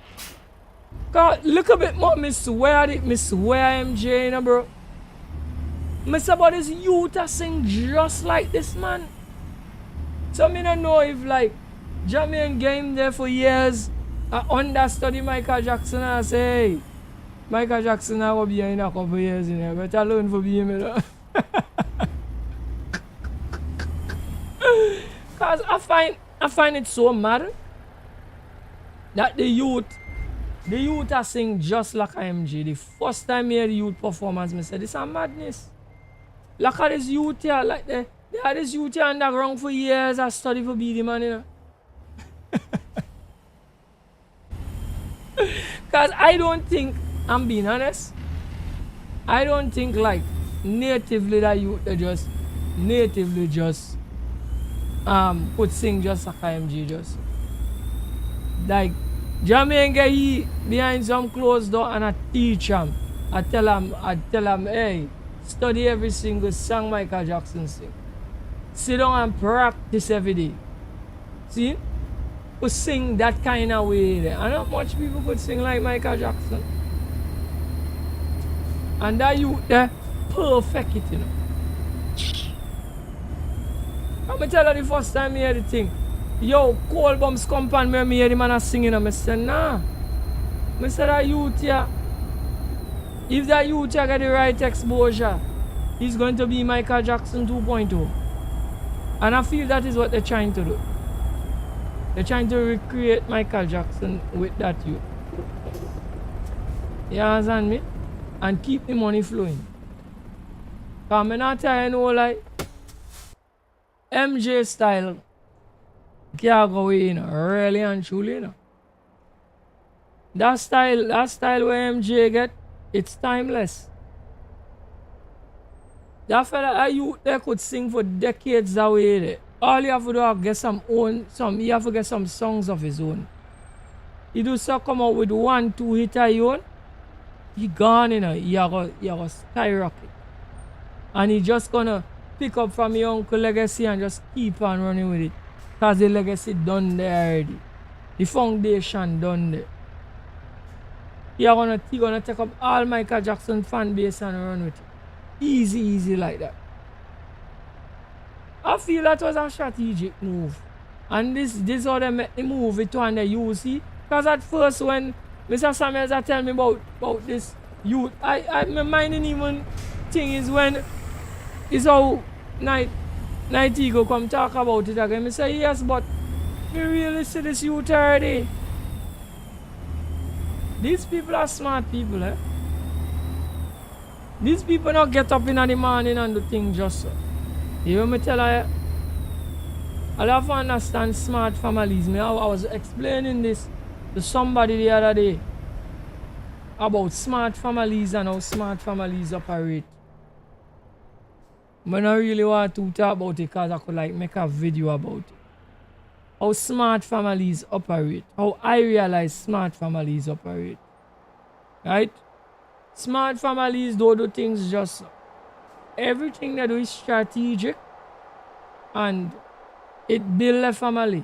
A: Cause look a bit more, me swear MJ, you know, bro. Me say about this youth a sing just like this man. So me don't know if like Jermaine game there for years, I understudy Michael Jackson and I say, hey, Michael Jackson I will be here in a couple years in here, but I learn for being you know. Cause I find it so mad that the youth are sing just like MJ. The first time I hear the youth performance, I said, this is a madness. Look at this youth here, like they had this youth here underground for years. I study for be the man, you know. Cause I don't think, I'm being honest, I don't think like natively that youth they just could sing just like MJ just. Like Jermaine get he behind some closed door and I teach him. I tell him, hey, study every single song Michael Jackson sing. Sit down and practice every day. See? Could sing that kind of way there. And not much people could sing like Michael Jackson. And that youth there, perfect it, you know. I'm gonna tell you the first time I hear the thing. Yo, Cold Bumps Company, when me hear the man singing, I say, nah. I say that youth here, if that youth here get the right exposure, he's going to be Michael Jackson 2.0. And I feel that is what they're trying to do. They're trying to recreate Michael Jackson with that youth. You understand me? And keep the money flowing. Because I'm not telling you, like, MJ style can't go away, you know, really and truly, you know. That style where MJ get, it's timeless. That fella, you they could sing for decades away there. All you have to do is get he have to get some songs of his own. He do so come out with 1-2 hit of his own, he gone, you know, he go skyrocket. And he just gonna pick up from your uncle legacy and just keep on running with it. Cause the legacy done there already. The foundation done there. He gonna take up all Michael Jackson fan base and run with it. Easy like that. I feel that was a strategic move. And this how they make the move it and they use it. Because at first when Mr. Samuels tell me about this youth, my mind didn't even thing is when is how Night Eagle come talk about it again. I say yes, but we really see this youth already. These people are smart people, eh? These people don't get up in the morning and do things just so. You hear me tell you? I have to understand smart families. I was explaining this to somebody the other day about smart families and how smart families operate. But I don't really want to talk about it because I could like make a video about it. How smart families operate. How I realize smart families operate. Right? Smart families don't do things just so. Everything they do is strategic and it builds a family.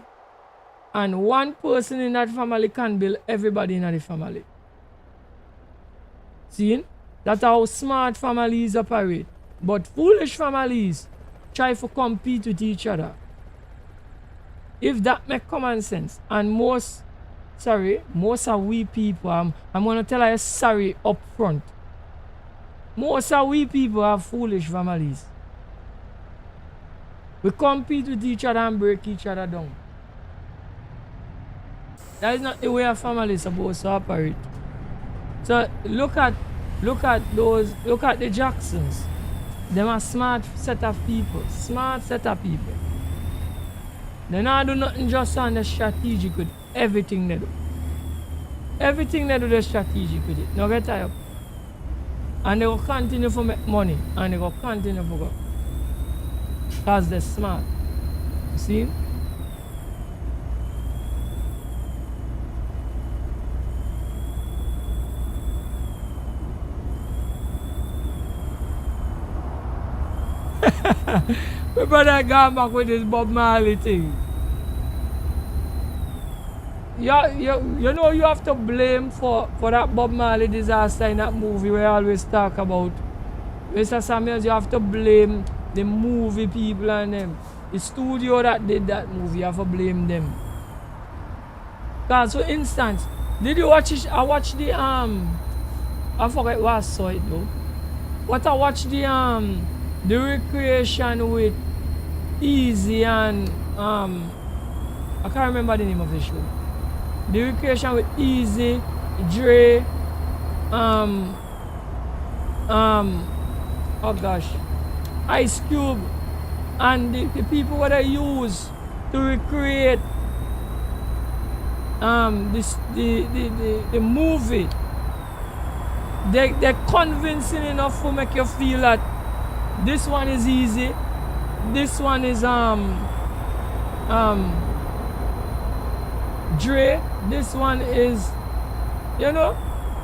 A: And one person in that family can build everybody in the family. See? That's how smart families operate. But foolish families try to compete with each other. If that makes common sense, and most of we people, I'm going to tell you sorry up front. Most of we people have foolish families. We compete with each other and break each other down. That is not the way a family is supposed to operate. So look at the Jacksons. Them a smart set of people. Smart set of people. They don't do nothing just on the strategic with everything they do. Everything they do, they're strategic with it. Now get tired. And they will continue to make money. And they will continue to go. Because they're smart. You see? My brother gone back with this Bob Marley thing. You know you have to blame for that Bob Marley disaster in that movie where I always talk about. Mr. Samuels, you have to blame the movie people and them. The studio that did that movie, you have to blame them. Cause for instance, did you watch it? I watched the I forget what I saw it though. But I watched the recreation with Easy and I can't remember the name of the show. The recreation with Easy, Dre, oh gosh, Ice Cube, and the people that I use to recreate the movie. They're convincing enough to make you feel that this one is easy, this one is Dre, this one is, you know,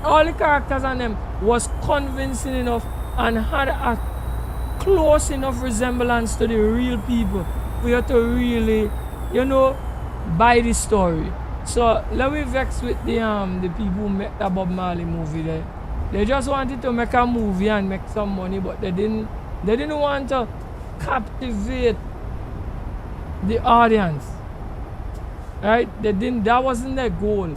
A: all the characters on them was convincing enough and had a close enough resemblance to the real people for you to really, you know, buy the story. So let me vex with the people who make that Bob Marley movie there. They just wanted to make a movie and make some money, but they didn't want to captivate the audience. Right? That wasn't their goal.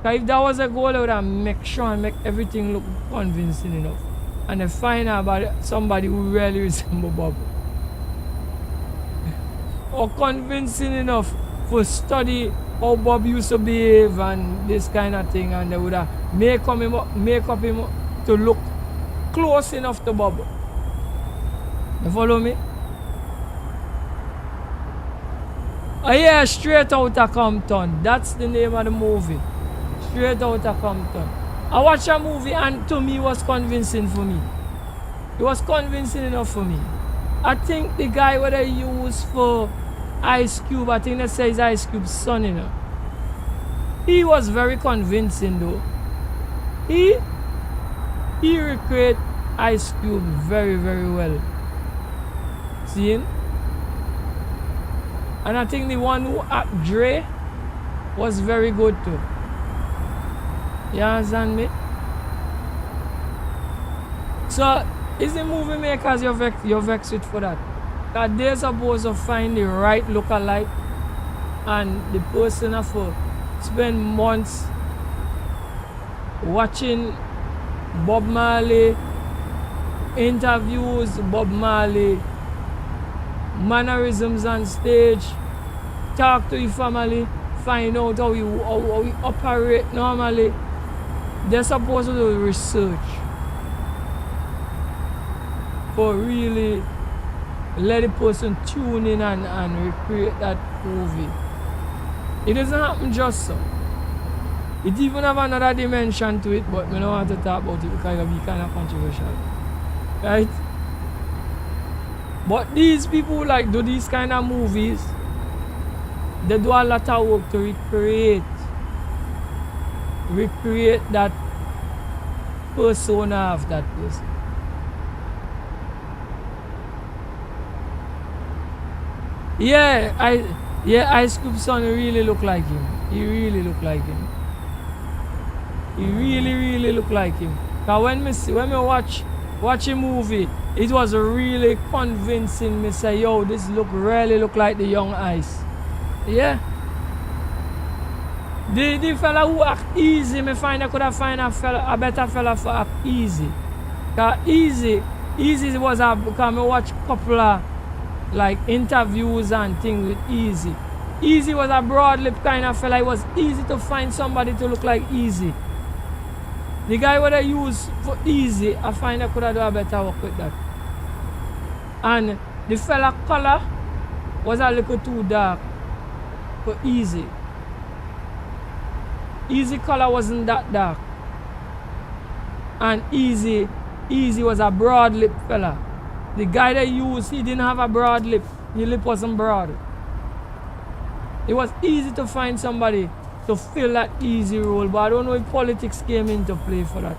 A: If that was a goal, they would have make sure and make everything look convincing enough. And they find out about somebody who really resembles Bob. Or convincing enough for study how Bob used to behave and this kind of thing, and they would have make up him to look close enough to Bob. You follow me? Oh yeah, Straight Outta Compton. That's the name of the movie. Straight Outta Compton. I watched a movie and to me it was convincing for me. It was convincing enough for me. I think the guy what they use for Ice Cube, I think they say is Ice Cube's son, you know. He was very convincing though. He recreated Ice Cube very, very well. See him? And I think the one who acted Dre was very good too. You understand me? So, is the movie makers you're vexed with for that? Because they're supposed to find the right lookalike and the person have to spend months watching Bob Marley interviews, Bob Marley mannerisms on stage, talk to your family, find out how you operate normally. They're supposed to do research for really let the person tune in and recreate that movie. It doesn't happen just so. It even have another dimension to it, but I don't want to talk about it because it will be kind of controversial. Right? But these people who like do these kind of movies, they do a lot of work to recreate that persona of that person. Ice Cube's son really look like him. He really look like him. He really look like him. Cause when me watch a movie, it was really convincing me say, yo, this really look like the young Ice. Yeah. The fella who act easy, me find I could have find a better fella for act easy. Cause easy was because me watch couple of like interviews and things with Easy. Easy was a broad lip kind of fella. It was easy to find somebody to look like Easy. The guy what I use for Easy, I find I could have done a better work with that. And the fella color was a little too dark for Easy. Easy color wasn't that dark. And Easy Easy was a broad lip fella. The guy they used, he didn't have a broad lip. His lip wasn't broad. It was easy to find somebody to fill that easy role, but I don't know if politics came into play for that.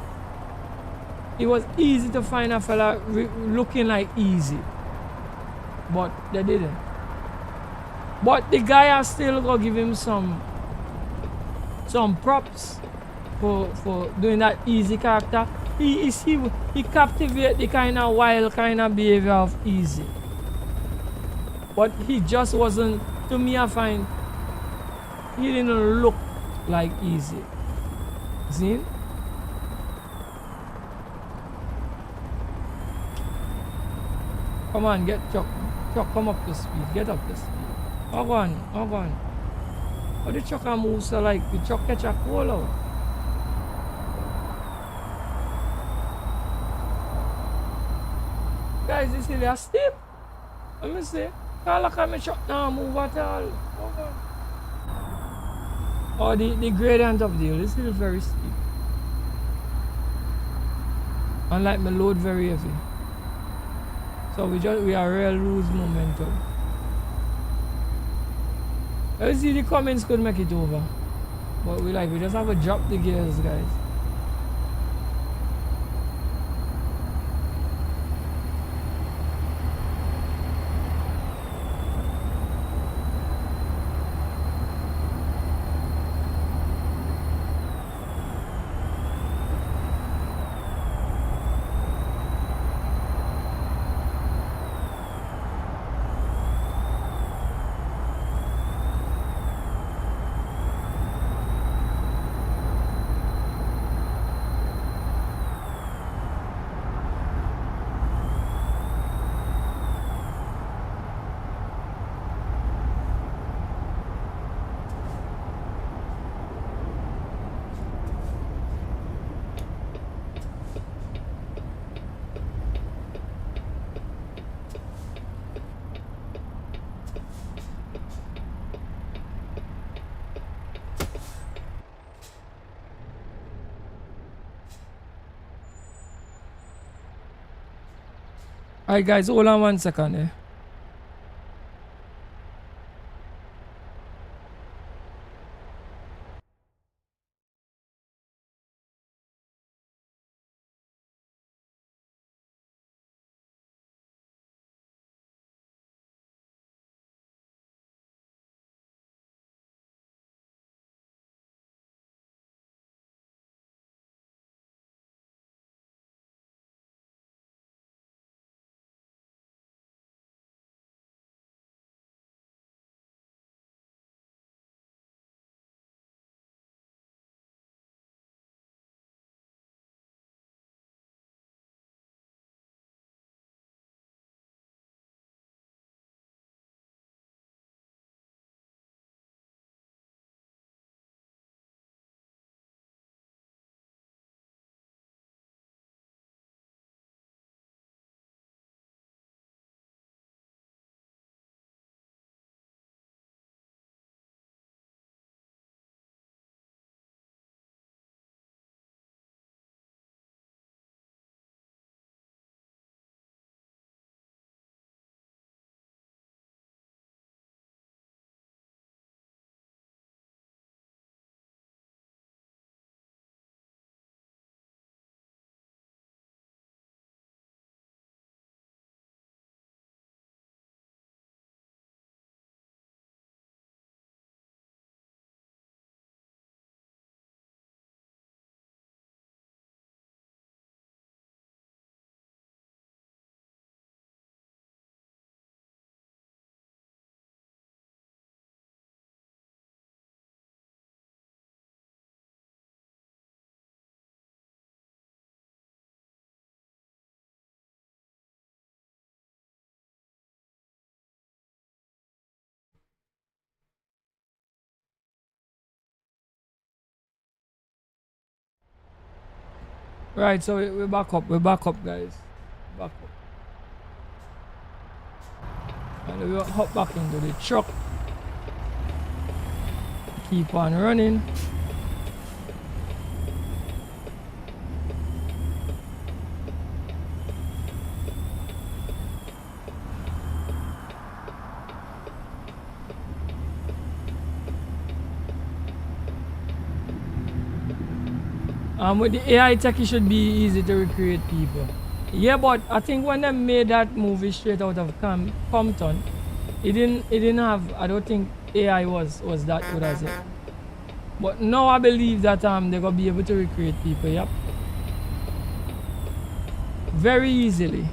A: It was easy to find a fella looking like easy, but they didn't. But the guy, I still gonna give him some props for doing that easy character. He captivate the kind of wild kind of behavior of easy, but he just wasn't. To me, I find he didn't look like easy. See? Come on, get Chuck. Chuck, come up to speed. Get up to speed. Hog on, hog on. But the Chuck move so like the Chuck catch a cold out. Guys, you see they are steep. Let me see. Look at me Chuck now move at all. Hog on. Oh, the gradient of the hill is still very steep. Unlike my load very heavy. So we are real lose momentum. Let's see the Cummins could make it over. But we just have to drop the gears, guys. Alright guys, hold on 1 second eh. Right, so we're back up guys. Back up. And we'll hop back into the truck. Keep on running. With the AI tech, it should be easy to recreate people. Yeah, but I think when they made that movie straight out of Compton, it didn't have. I don't think AI was that good as it. But now I believe that they're gonna be able to recreate people. Yep, very easily.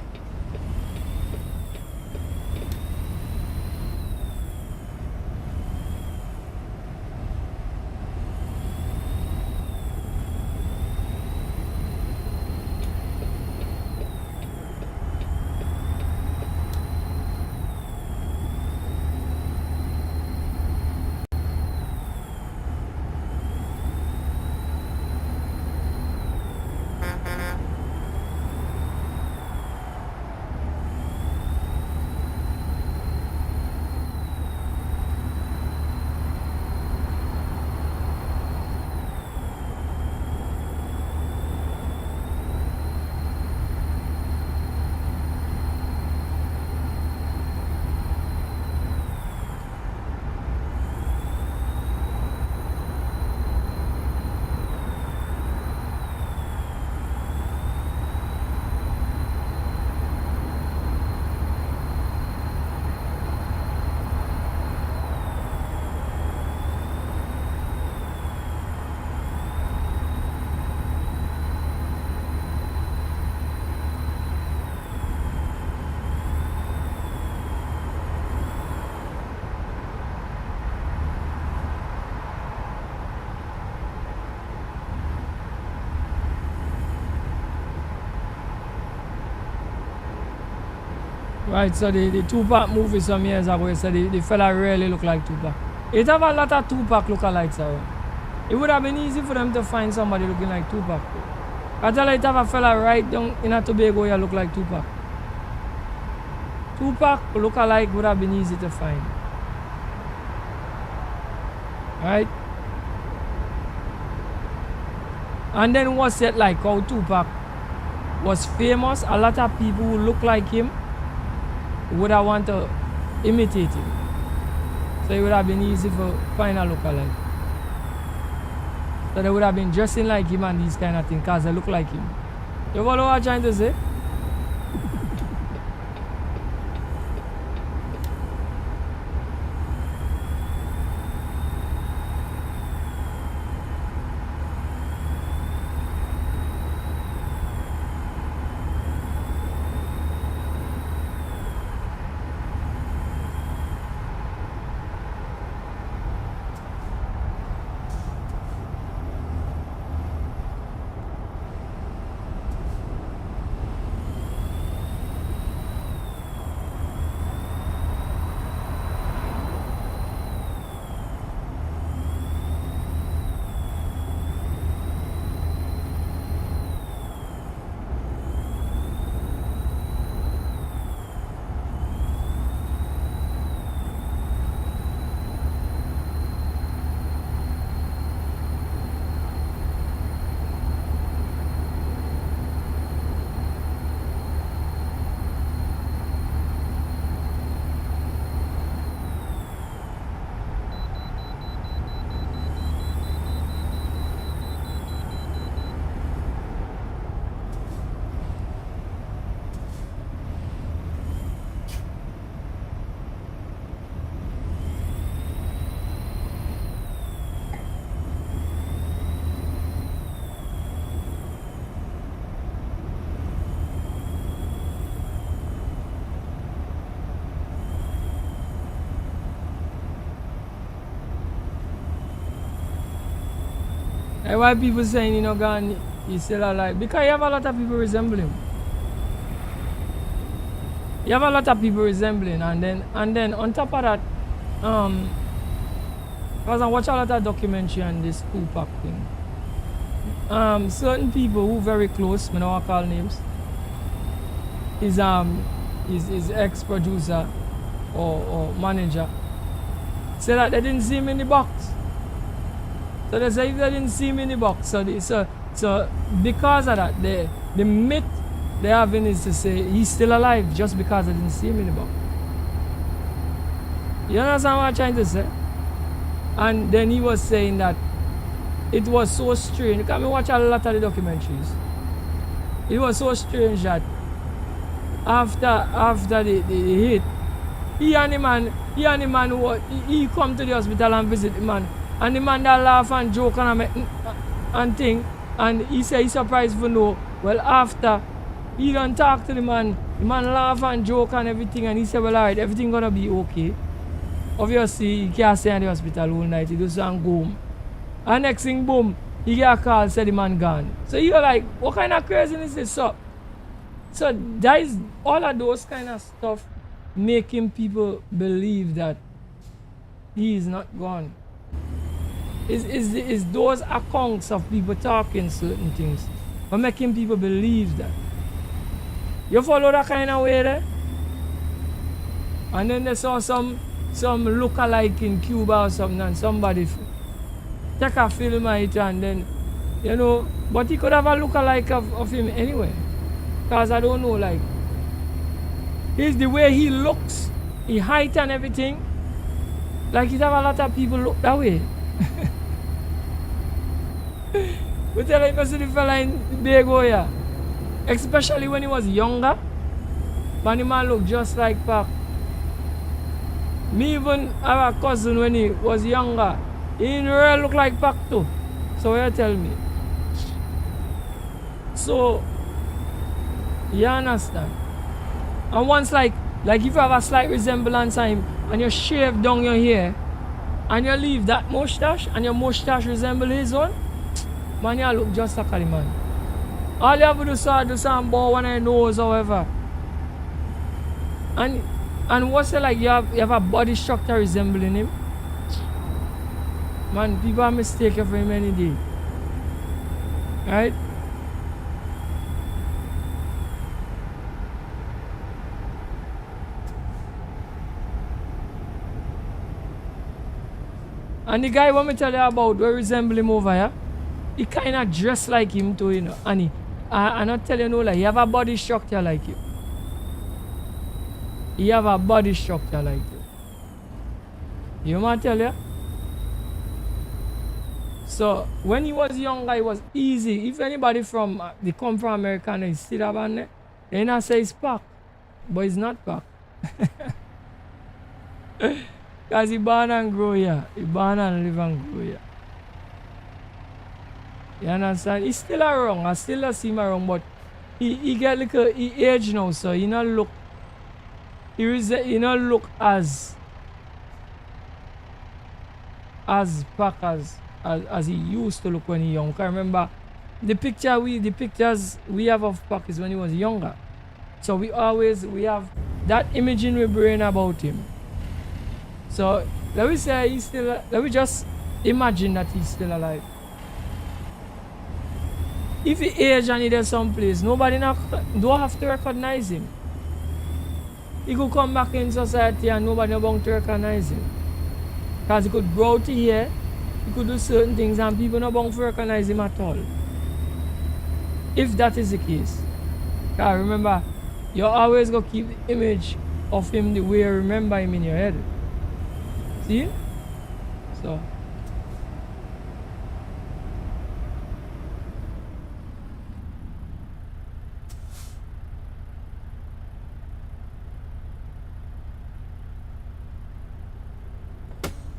A: Right, so the Tupac movie some years ago, so the fella really look like Tupac. It have a lot of Tupac lookalikes around. It would have been easy for them to find somebody looking like Tupac. I tell you, it have a fella right down in a Tobago here look like Tupac. Tupac lookalike would have been easy to find. Right? And then what's it like how Tupac was famous? A lot of people who look like him would have want to imitate him. So it would have been easy for find a lookalike. So they would have been dressing like him and these kind of things because they look like him. You follow what I'm trying to say? And why people saying you know gone he's still alive? Because you have a lot of people resembling. You have a lot of people resembling and then on top of that, because I watch a lot of documentary on this Tupac thing. Certain people who very close, I don't want to call names, his ex-producer or manager, say that they didn't see him in the box. So they say if they didn't see him in the box, so because of that, the myth they having is to say he's still alive just because they didn't see him in the box. You understand what I'm trying to say? And then he was saying that it was so strange. Because I watch a lot of the documentaries. It was so strange that after the hit, he and the man he come to the hospital and visit the man. And the man that laugh and joke and thing. And he say he surprised for no. Well, after he done talk to the man laugh and joke and everything, and he said, well, alright, everything gonna be okay. Obviously, he can't stay in the hospital all night. He just and go home. And next thing, boom, he get a call, said the man gone. So you're like, what kind of craziness is this up? So that is all of those kind of stuff making people believe that he is not gone. Is those accounts of people talking certain things but making people believe that. You follow that kind of way there? And then they saw some look-alike in Cuba or something, and somebody take a film of it, and then, you know, but he could have a look-alike of him anyway. Because I don't know, like, it's the way he looks, his height and everything. Like, it have a lot of people look that way. We tell you, see the fella in Bego, yeah. Especially when he was younger. But the man looked just like Pac. Me even have a cousin when he was younger. He didn't really look like Pac too. So what you tell me? So, you understand? And once like if you have a slight resemblance to him and you shave down your hair and you leave that mustache and your mustache resemble his one, man, you look just like the man. All you have to do is do some bow on your nose, however. And what's it like you have a body structure resembling him? Man, people are mistaken for him any day. Right? And the guy what me tell you about, we resemble him over here. He kind of dressed like him too, you know. And I not tell you no lie, he have a body structure like you. He have a body structure like you. You want to tell you? So when he was younger, it was easy. If anybody from they come from America and they still have on there, they not say it's Pac, but it's not Pac. Because he born and grow here. He born and live and grow here. You understand? He's still around. I still see him around, but he get like he age now, so he not look as Pac as he used to look when he young. I remember the pictures we have of Pac is when he was younger. So we have that image in our brain about him. So let me just imagine that he's still alive. If he age and he does someplace, nobody don't have to recognize him. He could come back in society and nobody going to recognize him. Because he could grow to here, he could do certain things and people not going to recognize him at all. If that is the case. Because remember, you always go keep the image of him the way you remember him in your head. See? So.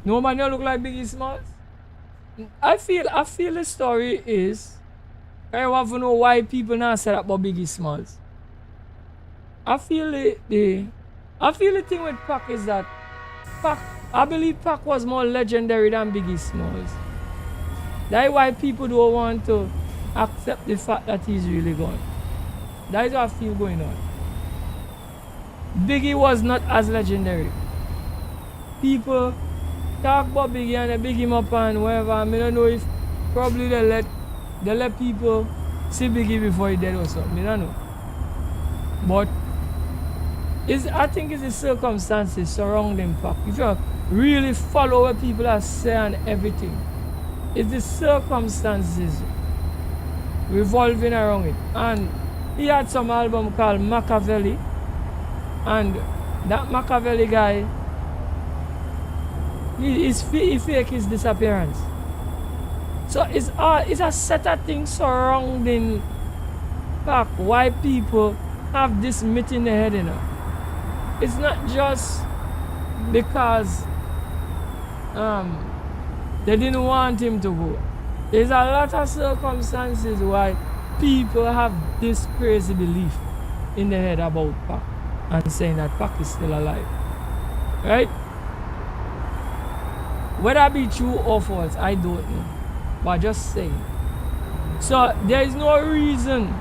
A: No man, you look like Biggie Smalls. I feel the story is I want to know why people now say that about Biggie Smalls. I feel the thing with Pac is that I believe Pac was more legendary than Biggie Smalls. That's why people don't want to accept the fact that he's really gone. That is what I feel going on. Biggie was not as legendary. People talk about Biggie and they big him up and whatever. I don't know if probably they let people see Biggie before he dead or something. I don't know. But I think it's the circumstances surrounding Pac. If you really follow what people are saying and everything, it's the circumstances revolving around it. And he had some album called Machiavelli, and that Machiavelli guy, he fake his disappearance. So it's a set of things surrounding back why people have this myth in their head, you know. It's not just because they didn't want him to go. There's a lot of circumstances why people have this crazy belief in their head about Pac and saying that Pac is still alive. Right? Whether it be true or false, I don't know. But just saying. So there is no reason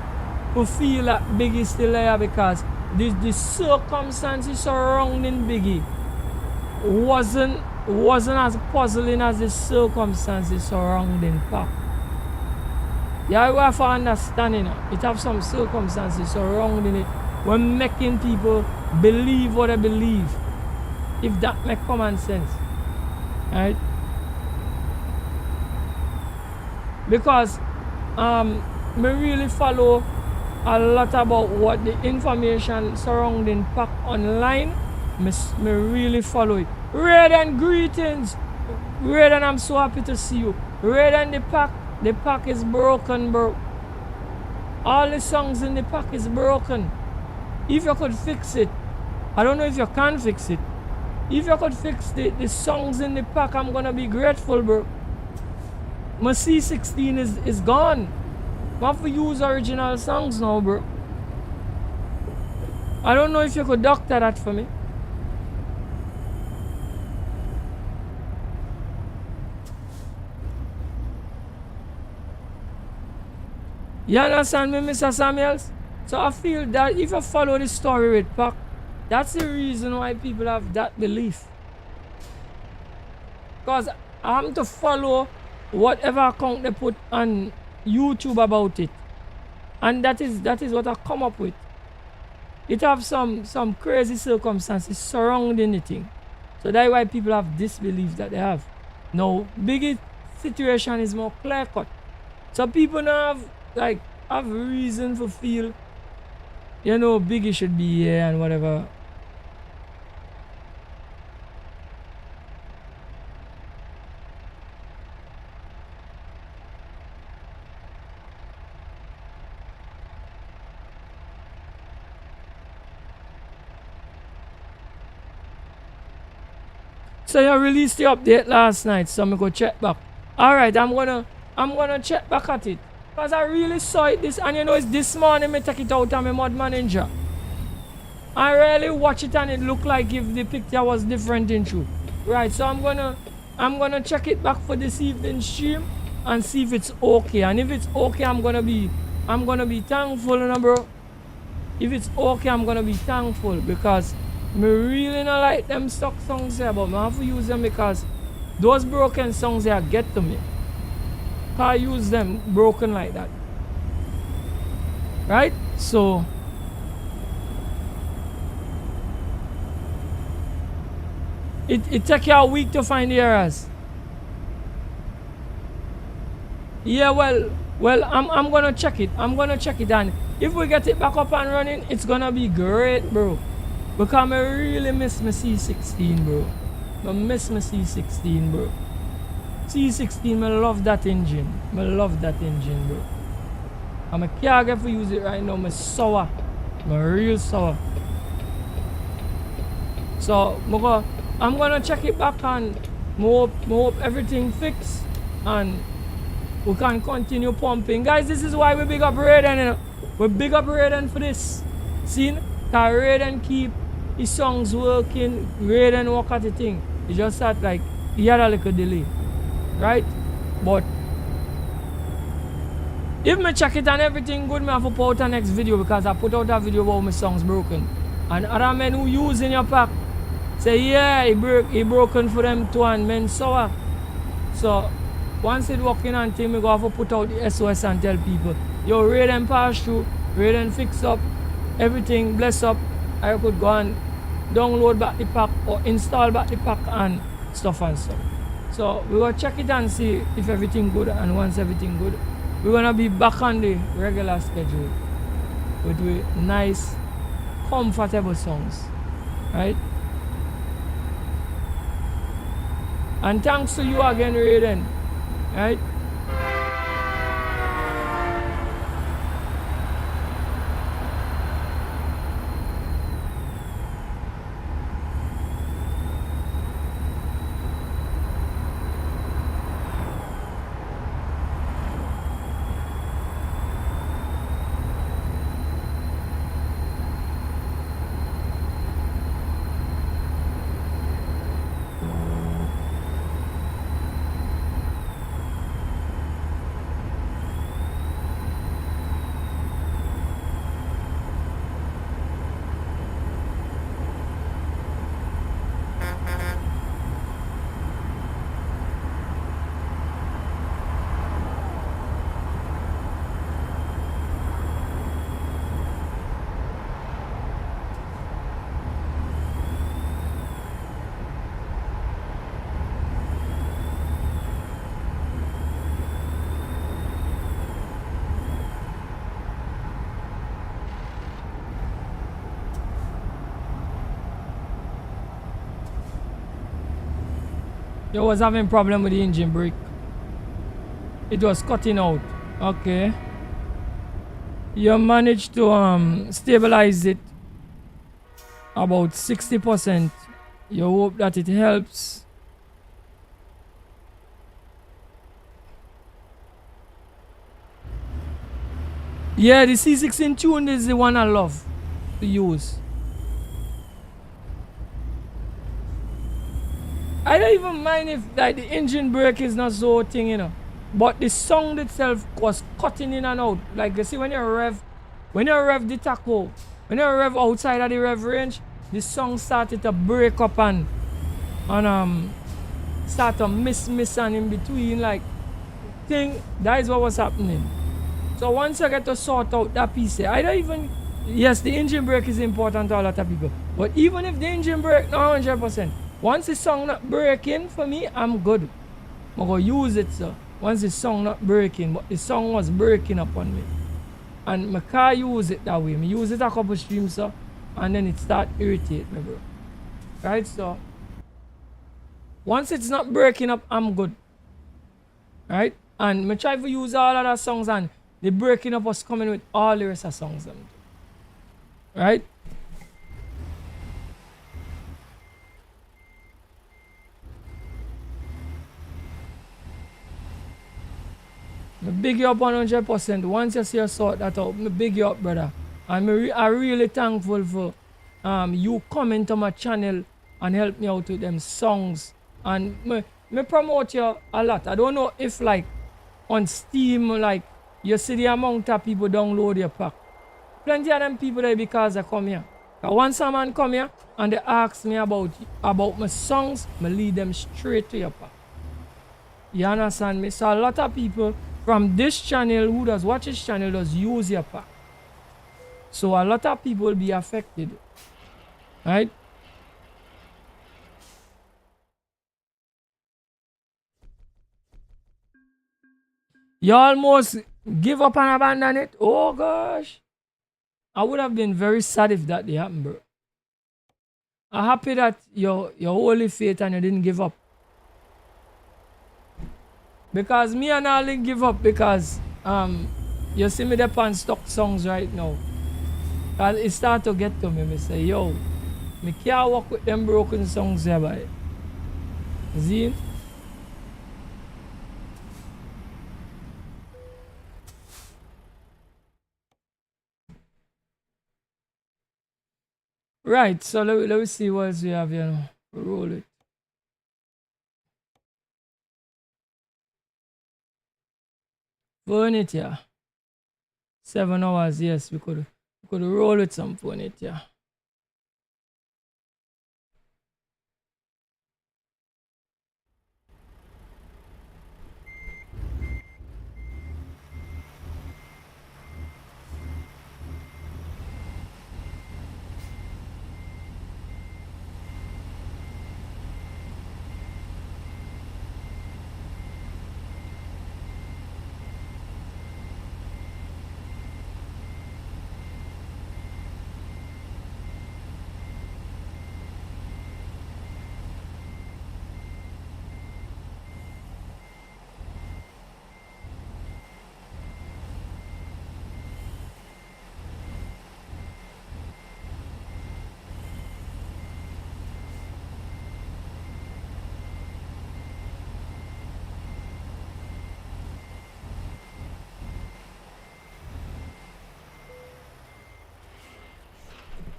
A: to feel that Biggie is still there because the circumstances surrounding Biggie wasn't as puzzling as the circumstances surrounding Pac. Yeah, you have to understand it. It have some circumstances surrounding it when making people believe what they believe. If that makes common sense. Right? Because me really follow a lot about what the information surrounding Pac online. Me really follow it. Raiden, greetings. Raiden, I'm so happy to see you. Raiden, the Pac is broken, bro. All the songs in the Pac is broken. If you could fix it, I don't know if you can fix it. If you could fix the songs in the Pac, I'm gonna be grateful, bro. My C16 is gone. I have to use original songs now, bro. I don't know if you could doctor that for me. You understand me, Mr. Samuels? So I feel that if you follow the story with Pac, that's the reason why people have that belief. Because I'm to follow whatever account they put on YouTube about it. And that is what I come up with. It have some crazy circumstances surrounding the thing. So that's why people have this belief that they have. Now, Biggie's situation is more clear cut. So people now have reason to feel, you know, Biggie should be here and whatever. So you released the update last night, so I'm gonna go check back. Alright, I'm gonna check back at it. Because I really saw it this, and you know, it's this morning I take it out of my mod manager. I really watch it and it looked like if the picture was different in truth. Right, so I'm gonna check it back for this evening stream and see if it's okay. And if it's okay, I'm gonna be thankful, you know, bro. If it's okay, I'm gonna be thankful because me really not like them stock songs here, but I have to use them because those broken songs here get to me. I use them broken like that. Right? So it take you a week to find the errors. Yeah, well, I'm gonna check it. I'm gonna check it, and if we get it back up and running, it's gonna be great, bro. Because I really miss my C16, bro. I miss my C16, bro. C16, I love that engine. I love that engine, bro. And I can't get to use it right now. I'm sour. I'm real sour. So, I'm gonna check it back and I hope everything fixed and we can continue pumping. Guys, this is why we big up Raiden, you know. We big up Raiden for this. See? Because Raiden keep his songs working. Raiden work at the thing. He just had like, he had a little delay. Right? But if me check it and everything good, me have to put out a next video because I put out a video about my songs broken. And other men who using your pack say, yeah, he broken for them too and men sour. So once it working on thing, me go have to put out the SOS and tell people, yo, Raiden pass through, Raiden fix up, everything bless up. I could go and download back the pack or install back the pack and stuff. So we will check it and see if everything good, and once everything good, we're gonna be back on the regular schedule with nice, comfortable songs. Right? And thanks to you again, Raiden. Right? You was having problem with the engine brake. It was cutting out. Okay. You managed to stabilize it about 60%. You hope that it helps. Yeah, the C16 tune is the one I love to use. I don't even mind if like the engine brake is not so thing, you know. But the sound itself was cutting in and out. Like you see when you rev the taco, when you rev outside of the rev range, the song started to break up and start to miss and in between like thing. That is what was happening. So once I get to sort out that piece, I don't even. Yes, the engine brake is important to a lot of people. But even if the engine brake not 100%, once the song not breaking for me, I'm good. I'm gonna use it, so once the song not breaking, but the song was breaking up on me. And my car use it that way. I use it a couple streams, so, and then it start irritate me, bro. Right, so once it's not breaking up, I'm good. Right? And I try to use all of the songs and the breaking up was coming with all the rest of songs. Right? I big you up 100%. Once you see you sort that out, I big you up, brother. And I'm really thankful for you coming to my channel and help me out with them songs. And me promote you a lot. I don't know if like on Steam, like you see the amount of people download your pack. Plenty of them people there because I come here. Once someone come here and they ask me about my songs, I lead them straight to your pack. You understand me? So a lot of people from this channel who does watch this channel does use your pack. So a lot of people will be affected. Right? You almost give up and abandon it? Oh gosh. I would have been very sad if that did happen, bro. I'm happy that your holy faith and you didn't give up. Because me and I didn't give up because you see me there on stock songs right now. And it start to get to me. Me say, yo, me can't work with them broken songs here, boy. See? Right, so let me see what else we have here now. Roll it. Burn it, yeah. 7 hours, yes, we could roll with some burn it, yeah.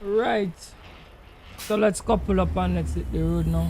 A: Right. So let's couple up and let's hit the road now.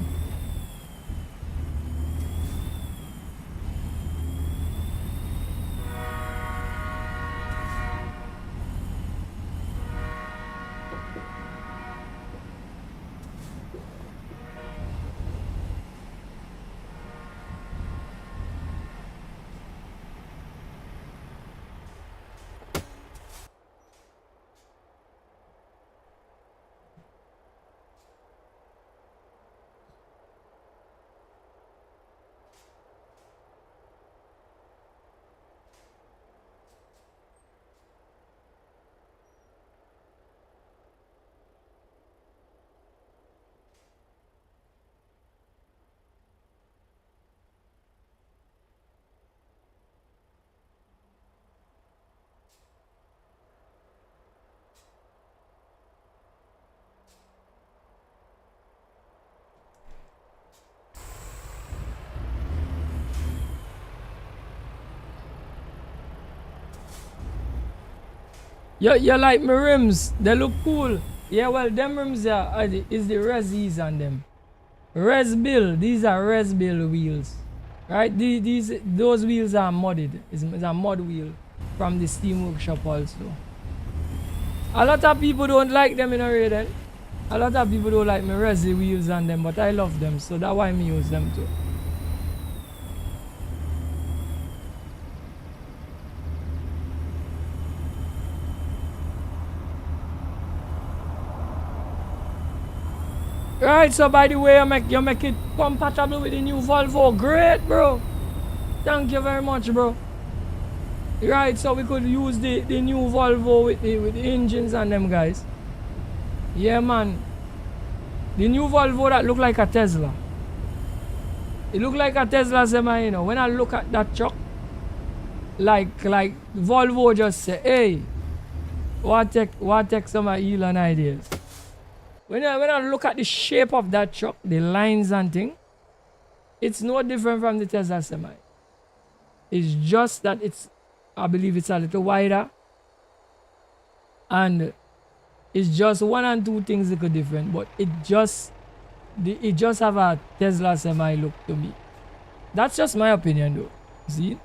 A: You like my rims? They look cool. Yeah, well, them rims is the Resis on them. Resbill. These are Resbill wheels, right? Those wheels are modded. It's a mod wheel from the Steam Workshop also. A lot of people don't like them in a Raiden. A lot of people don't like my Resi wheels on them, but I love them, so that's why I use them too. Right, so by the way, you make it compatible with the new Volvo. Great, bro. Thank you very much, bro. Right, so we could use the new Volvo with the engines and them, guys. Yeah, man. The new Volvo that look like a Tesla. It look like a Tesla semi, you know. When I look at that truck, like Volvo just say, hey, what take some of Elon ideas. When I look at the shape of that truck, the lines and thing, it's no different from the Tesla semi. It's just that I believe it's a little wider, and it's just one and two things that are different, but it just have a Tesla semi look to me. That's just my opinion though. See?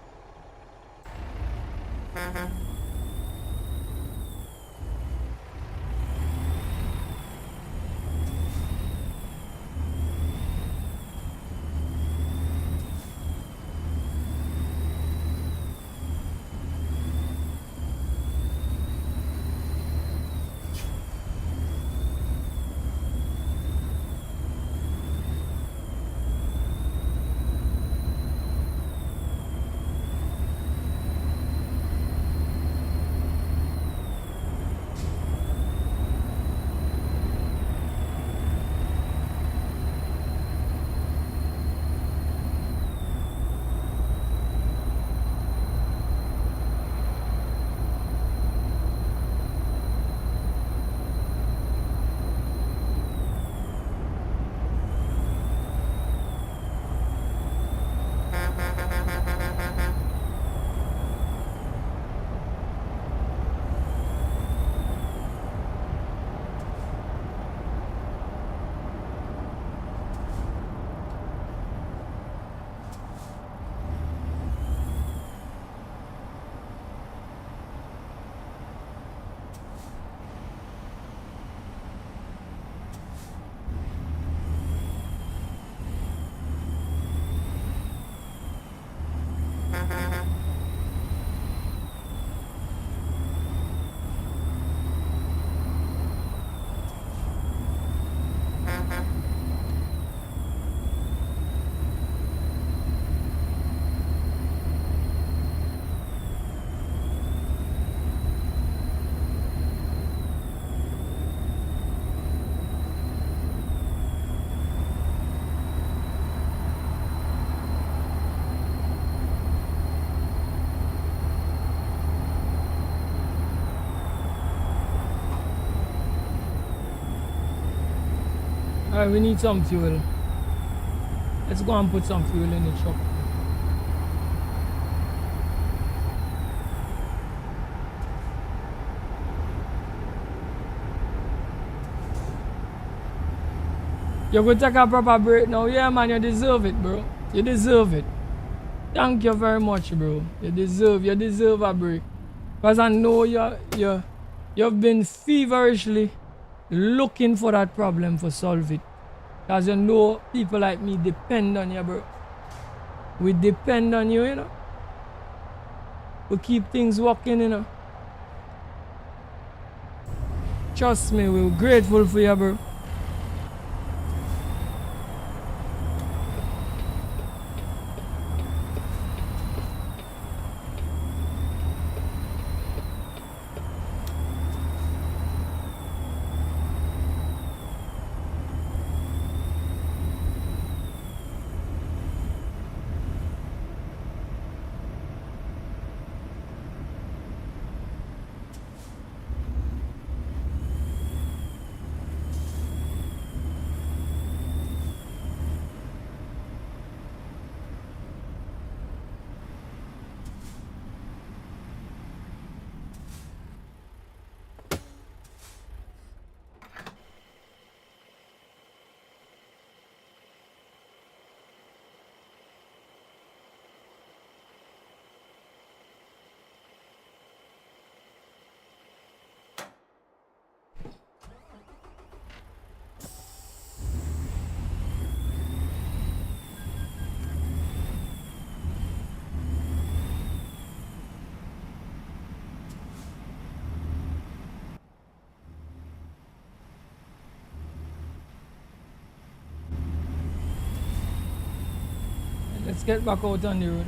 A: Alright, we need some fuel. Let's go and put some fuel in the truck. You're going to take a proper break now. Yeah, man, you deserve it, bro. You deserve it. Thank you very much, bro. You deserve a break. Because I know you've been feverishly looking for that problem for solve it. Because you know people like me depend on you, bro. We depend on you, you know. We keep things working, you know. Trust me, we're grateful for you, bro. Let's get back out on the road.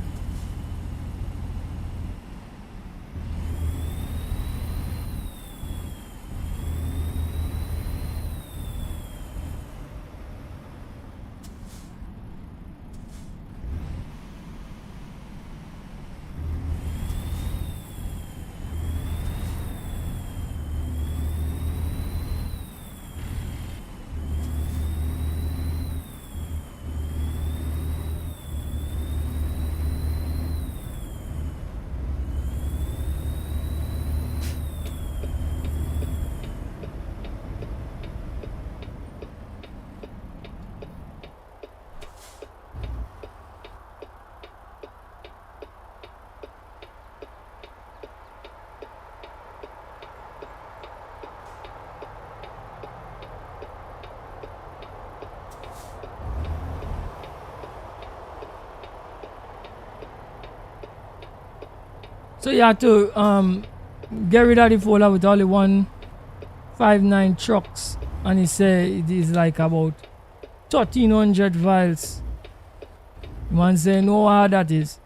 A: So you have to get rid of the folder with only 159 trucks, and he say it is like about 1300 files. Man say no how that is.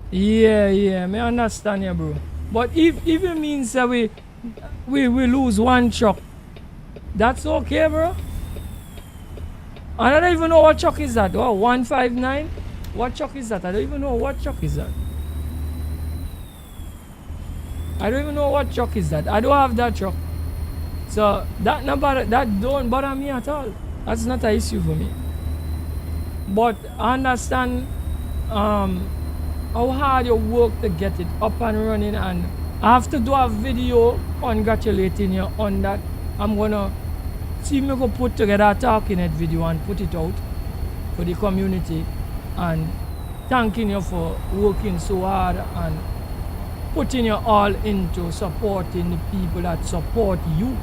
A: Yeah, me understand you, bro. But if it means that we lose one truck, that's okay, bro. I don't even know what truck is that. Oh, 159? What truck is that? I don't even know what truck is that. I don't even know what truck is that. I don't have that truck. So that don't bother me at all. That's not an issue for me. But I understand how hard you work to get it up and running, and I have to do a video congratulating you on that. I'm gonna see me go put together a talking head video and put it out for the community and thanking you for working so hard and putting your all into supporting the people that support you,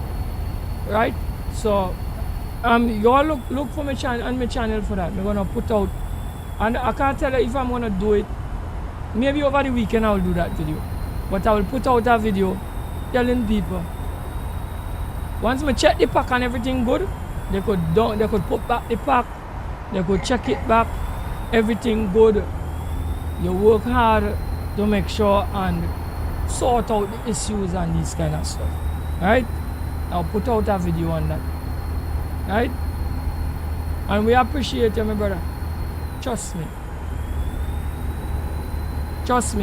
A: right? So you all look for my channel on my channel for that. I'm gonna put out, and I can't tell you if I'm gonna do it. Maybe over the weekend I'll do that video, but I will put out a video telling people once I check the pack and everything good, they could put back the pack, they could check it back, everything good. You work hard to make sure and sort out the issues and this kind of stuff, right? I'll put out a video on that, right? And we appreciate you, my brother. Trust me,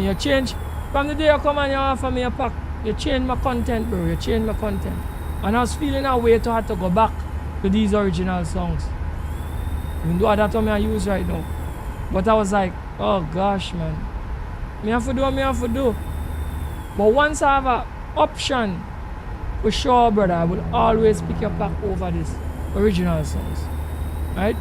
A: you change from the day you come and you offer me a pack. You change my content, bro. You change my content, and I was feeling a way to have to go back to these original songs, even though that's what I use right now. But I was like, oh gosh, man, me have to do what me have to do. But once I have an option, for sure, brother, I will always pick your pack over this original songs, right?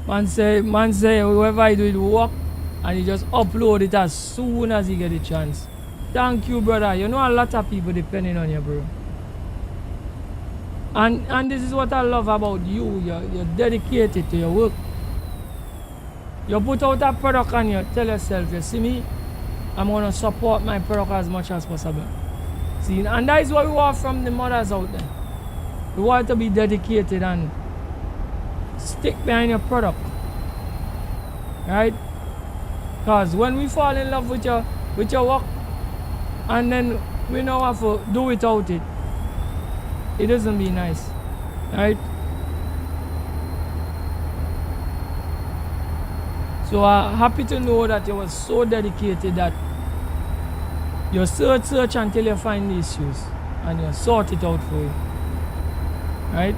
A: Man say whoever I do it work, and he just upload it as soon as he get a chance. Thank you, brother. You know a lot of people depending on you, bro. And this is what I love about you. You're dedicated to your work. You put out a product and you tell yourself, you see me, I'm gonna support my product as much as possible. See, and that is what we want from the mothers out there. We want to be dedicated and stick behind your product, right? Because when we fall in love with your work, and then we know have to do without it, it doesn't be nice, right? So I'm happy to know that you were so dedicated that you search until you find the issues and you sort it out for you, right?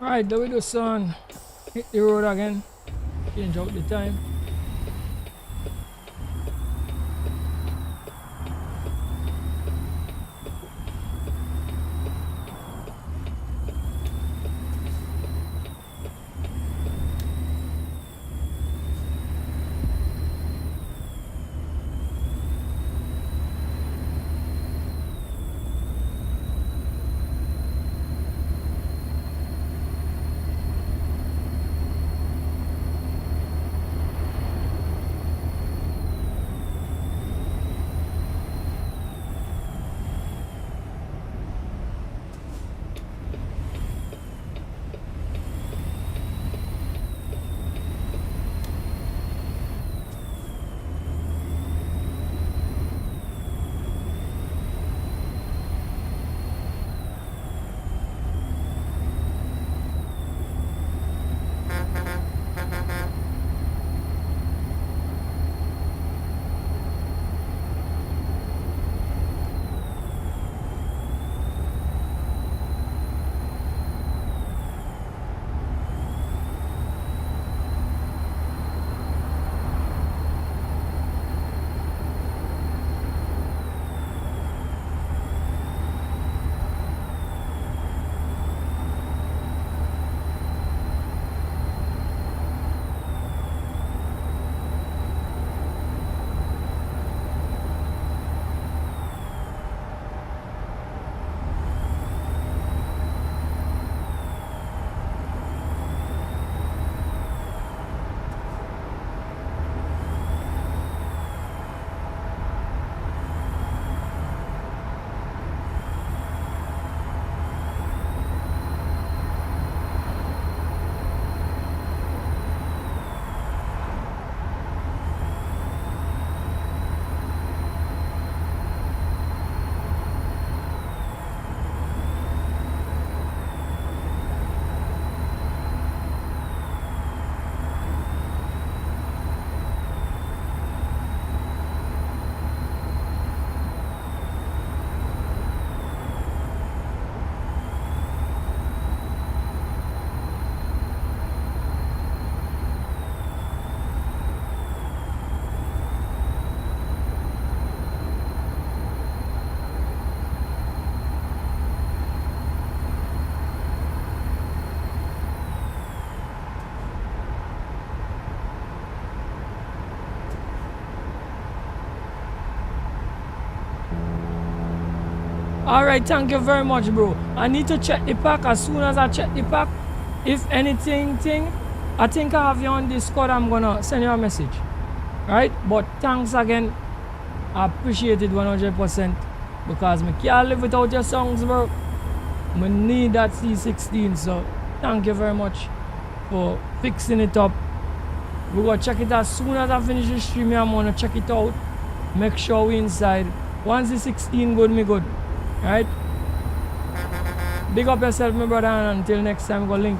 A: Alright, there we go, son. Hit the road again. Change out the time. Alright, thank you very much, bro. I need to check the pack. As soon as I check the pack, if anything, I think I have you on Discord. I'm gonna send you a message. Right? But thanks again. I appreciate it 100% because I can't live without your songs, bro. I need that C16, so thank you very much for fixing it up. We're gonna check it as soon as I finish the stream. I'm gonna check it out. Make sure we inside. Once the 16 good, me good. Right? Big up yourself, my brother, and until next time, go link.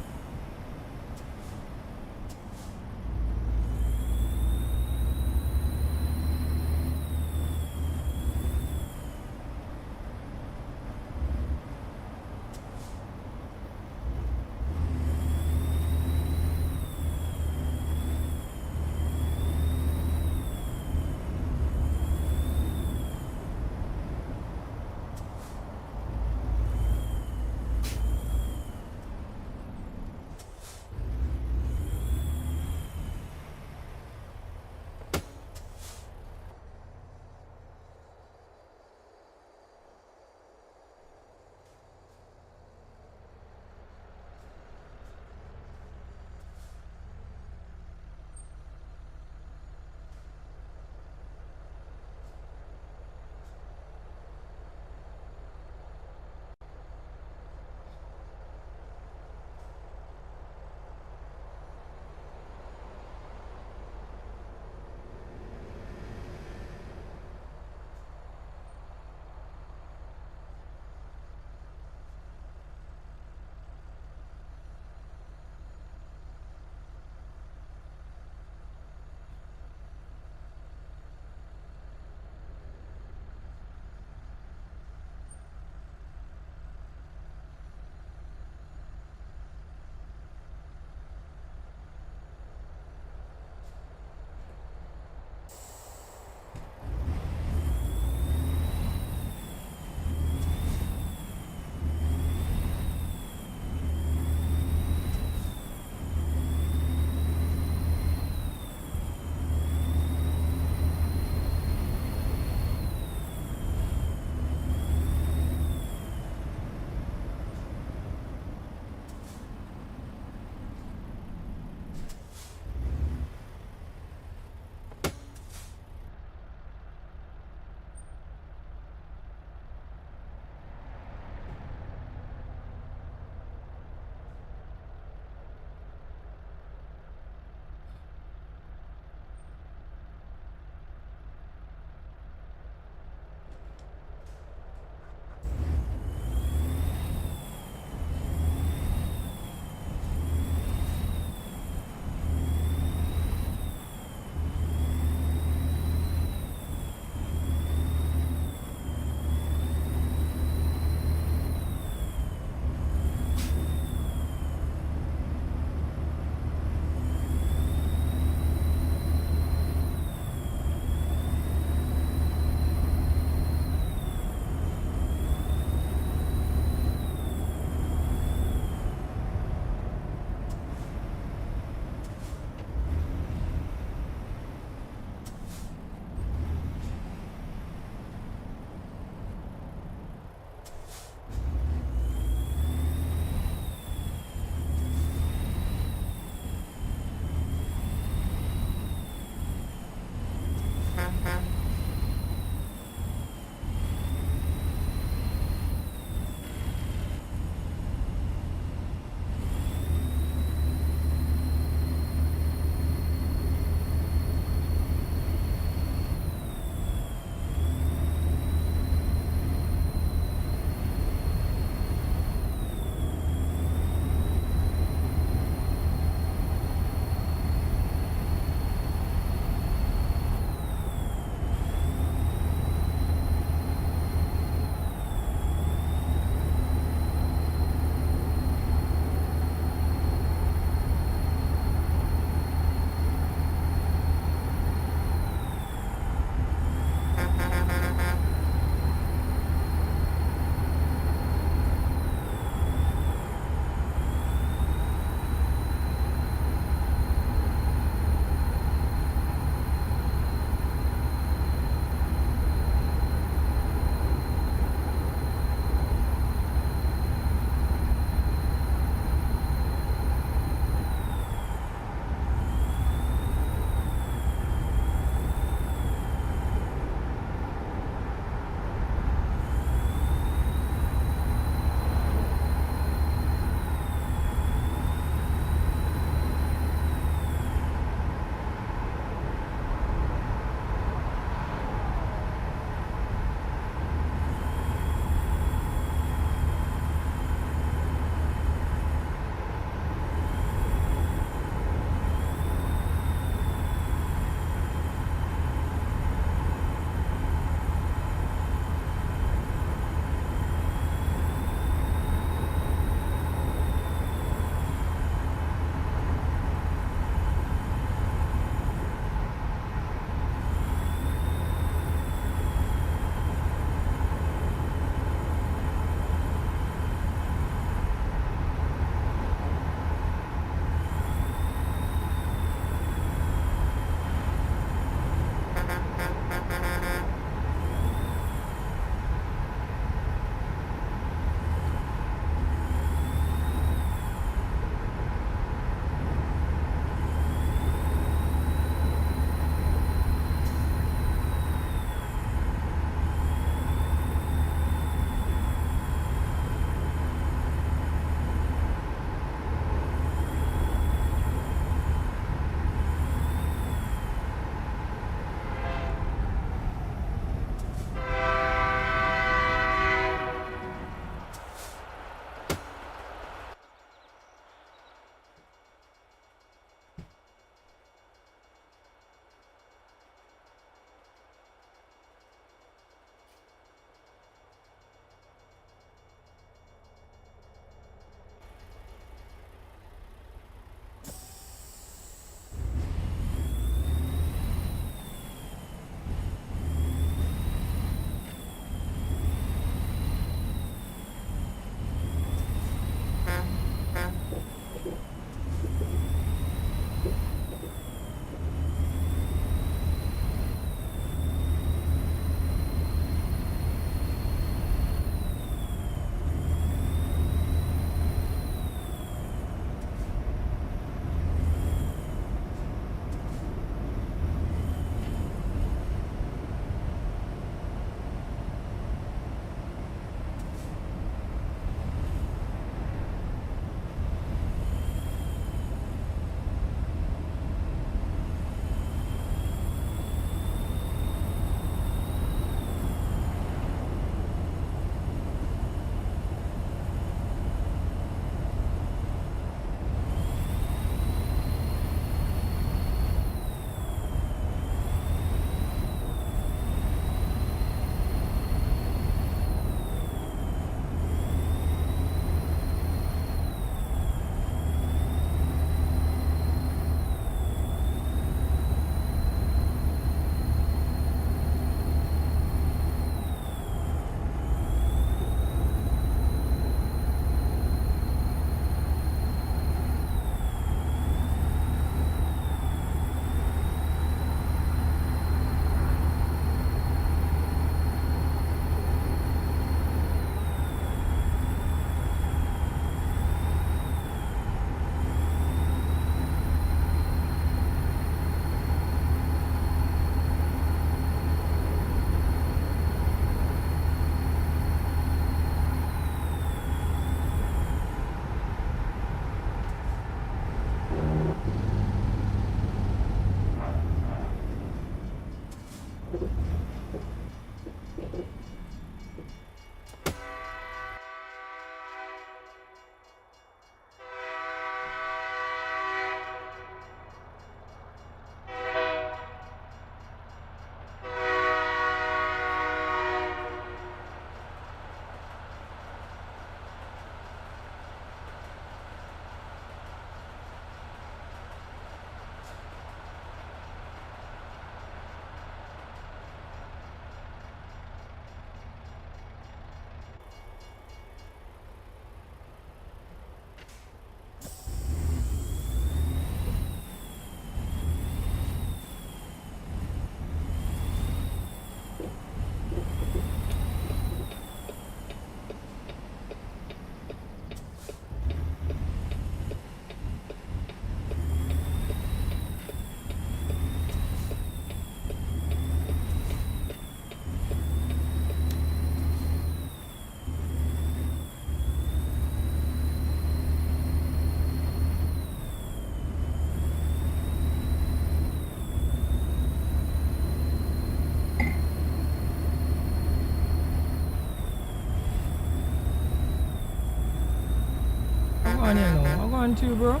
A: on here now? I'm going to you, bro.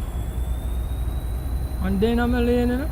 A: And then I'm a lane, you know?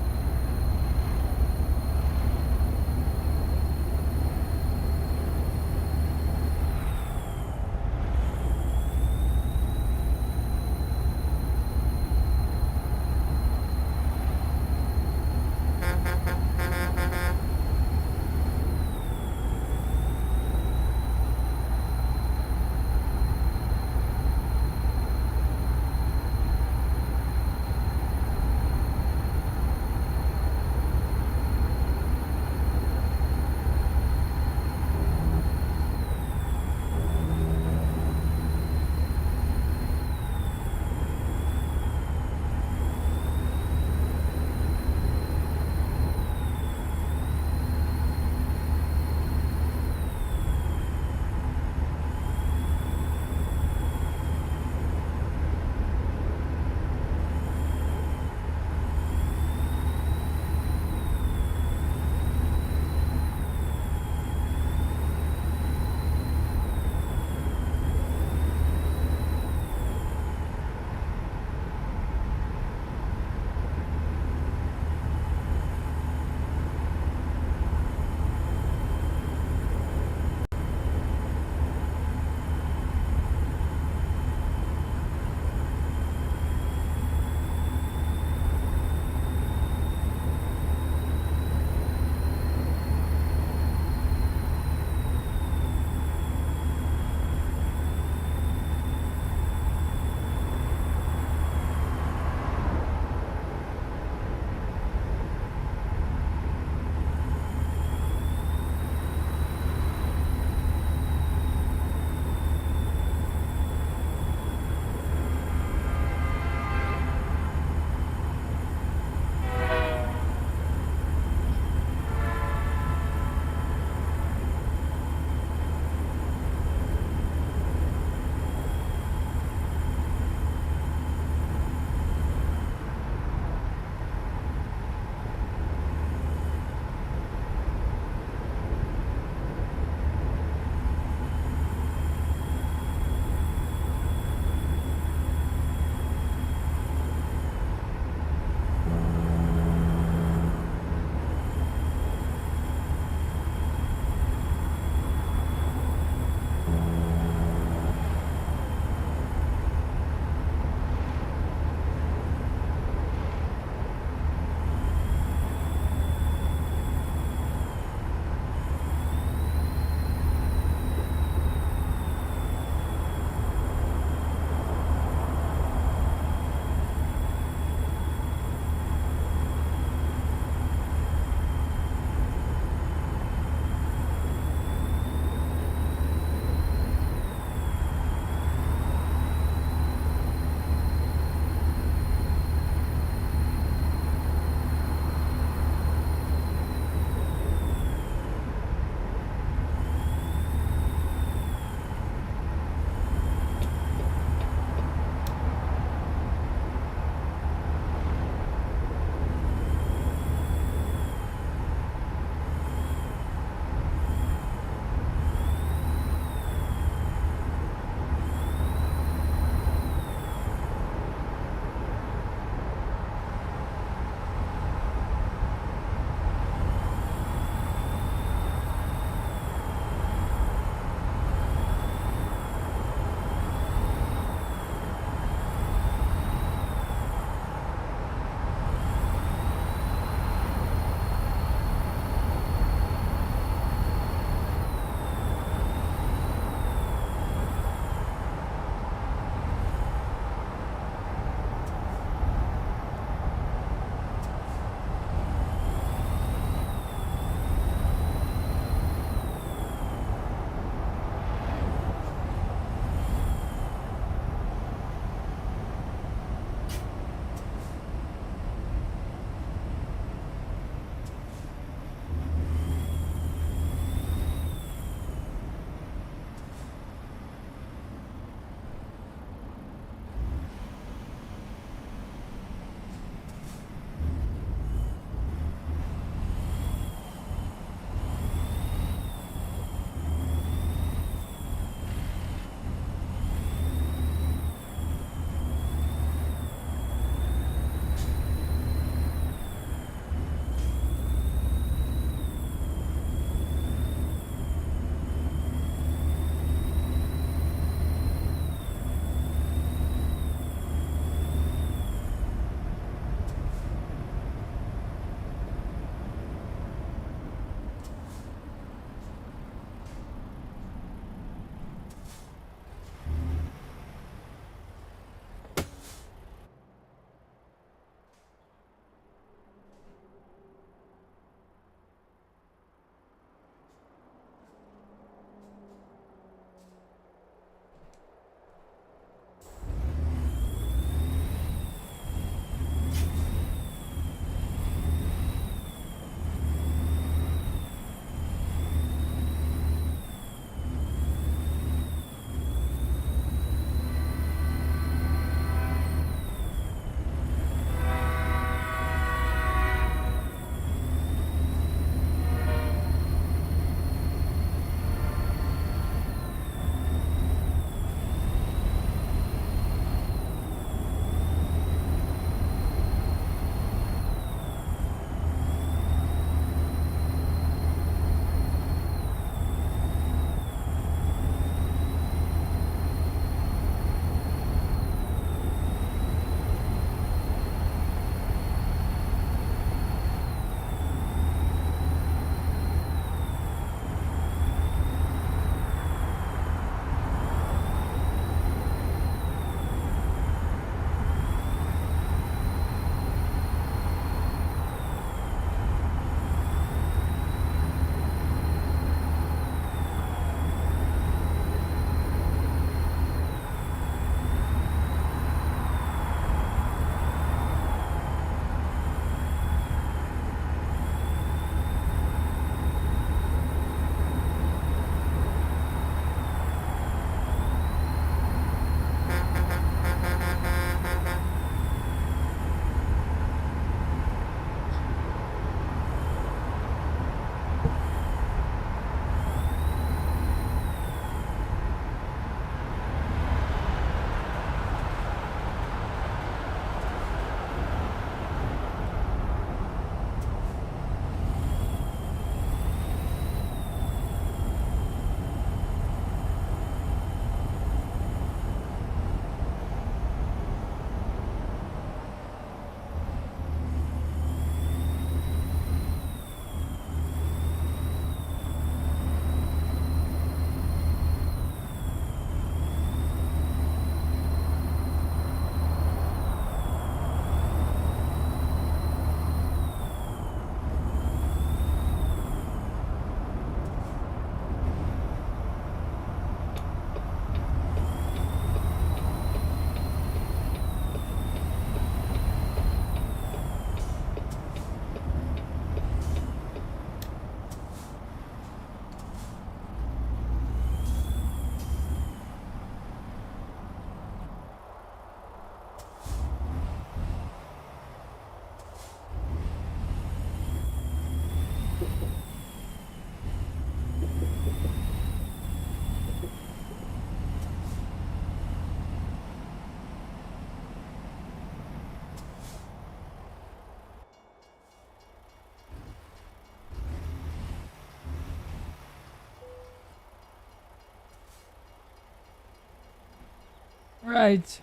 A: Right.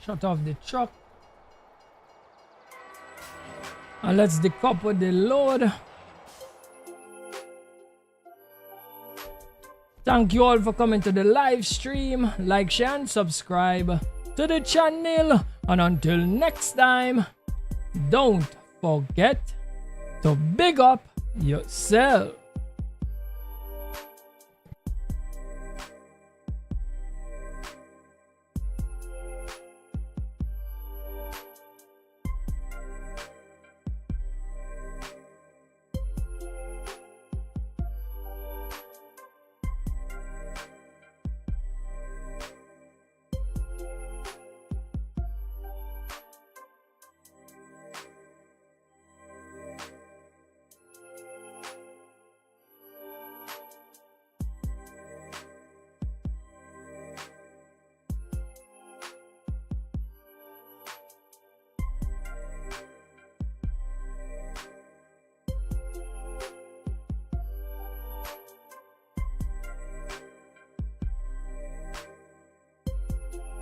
A: Shut off the truck. And let's decouple the load. Thank you all for coming to the live stream. Like, share, and subscribe to the channel. And until next time, don't forget to big up yourself.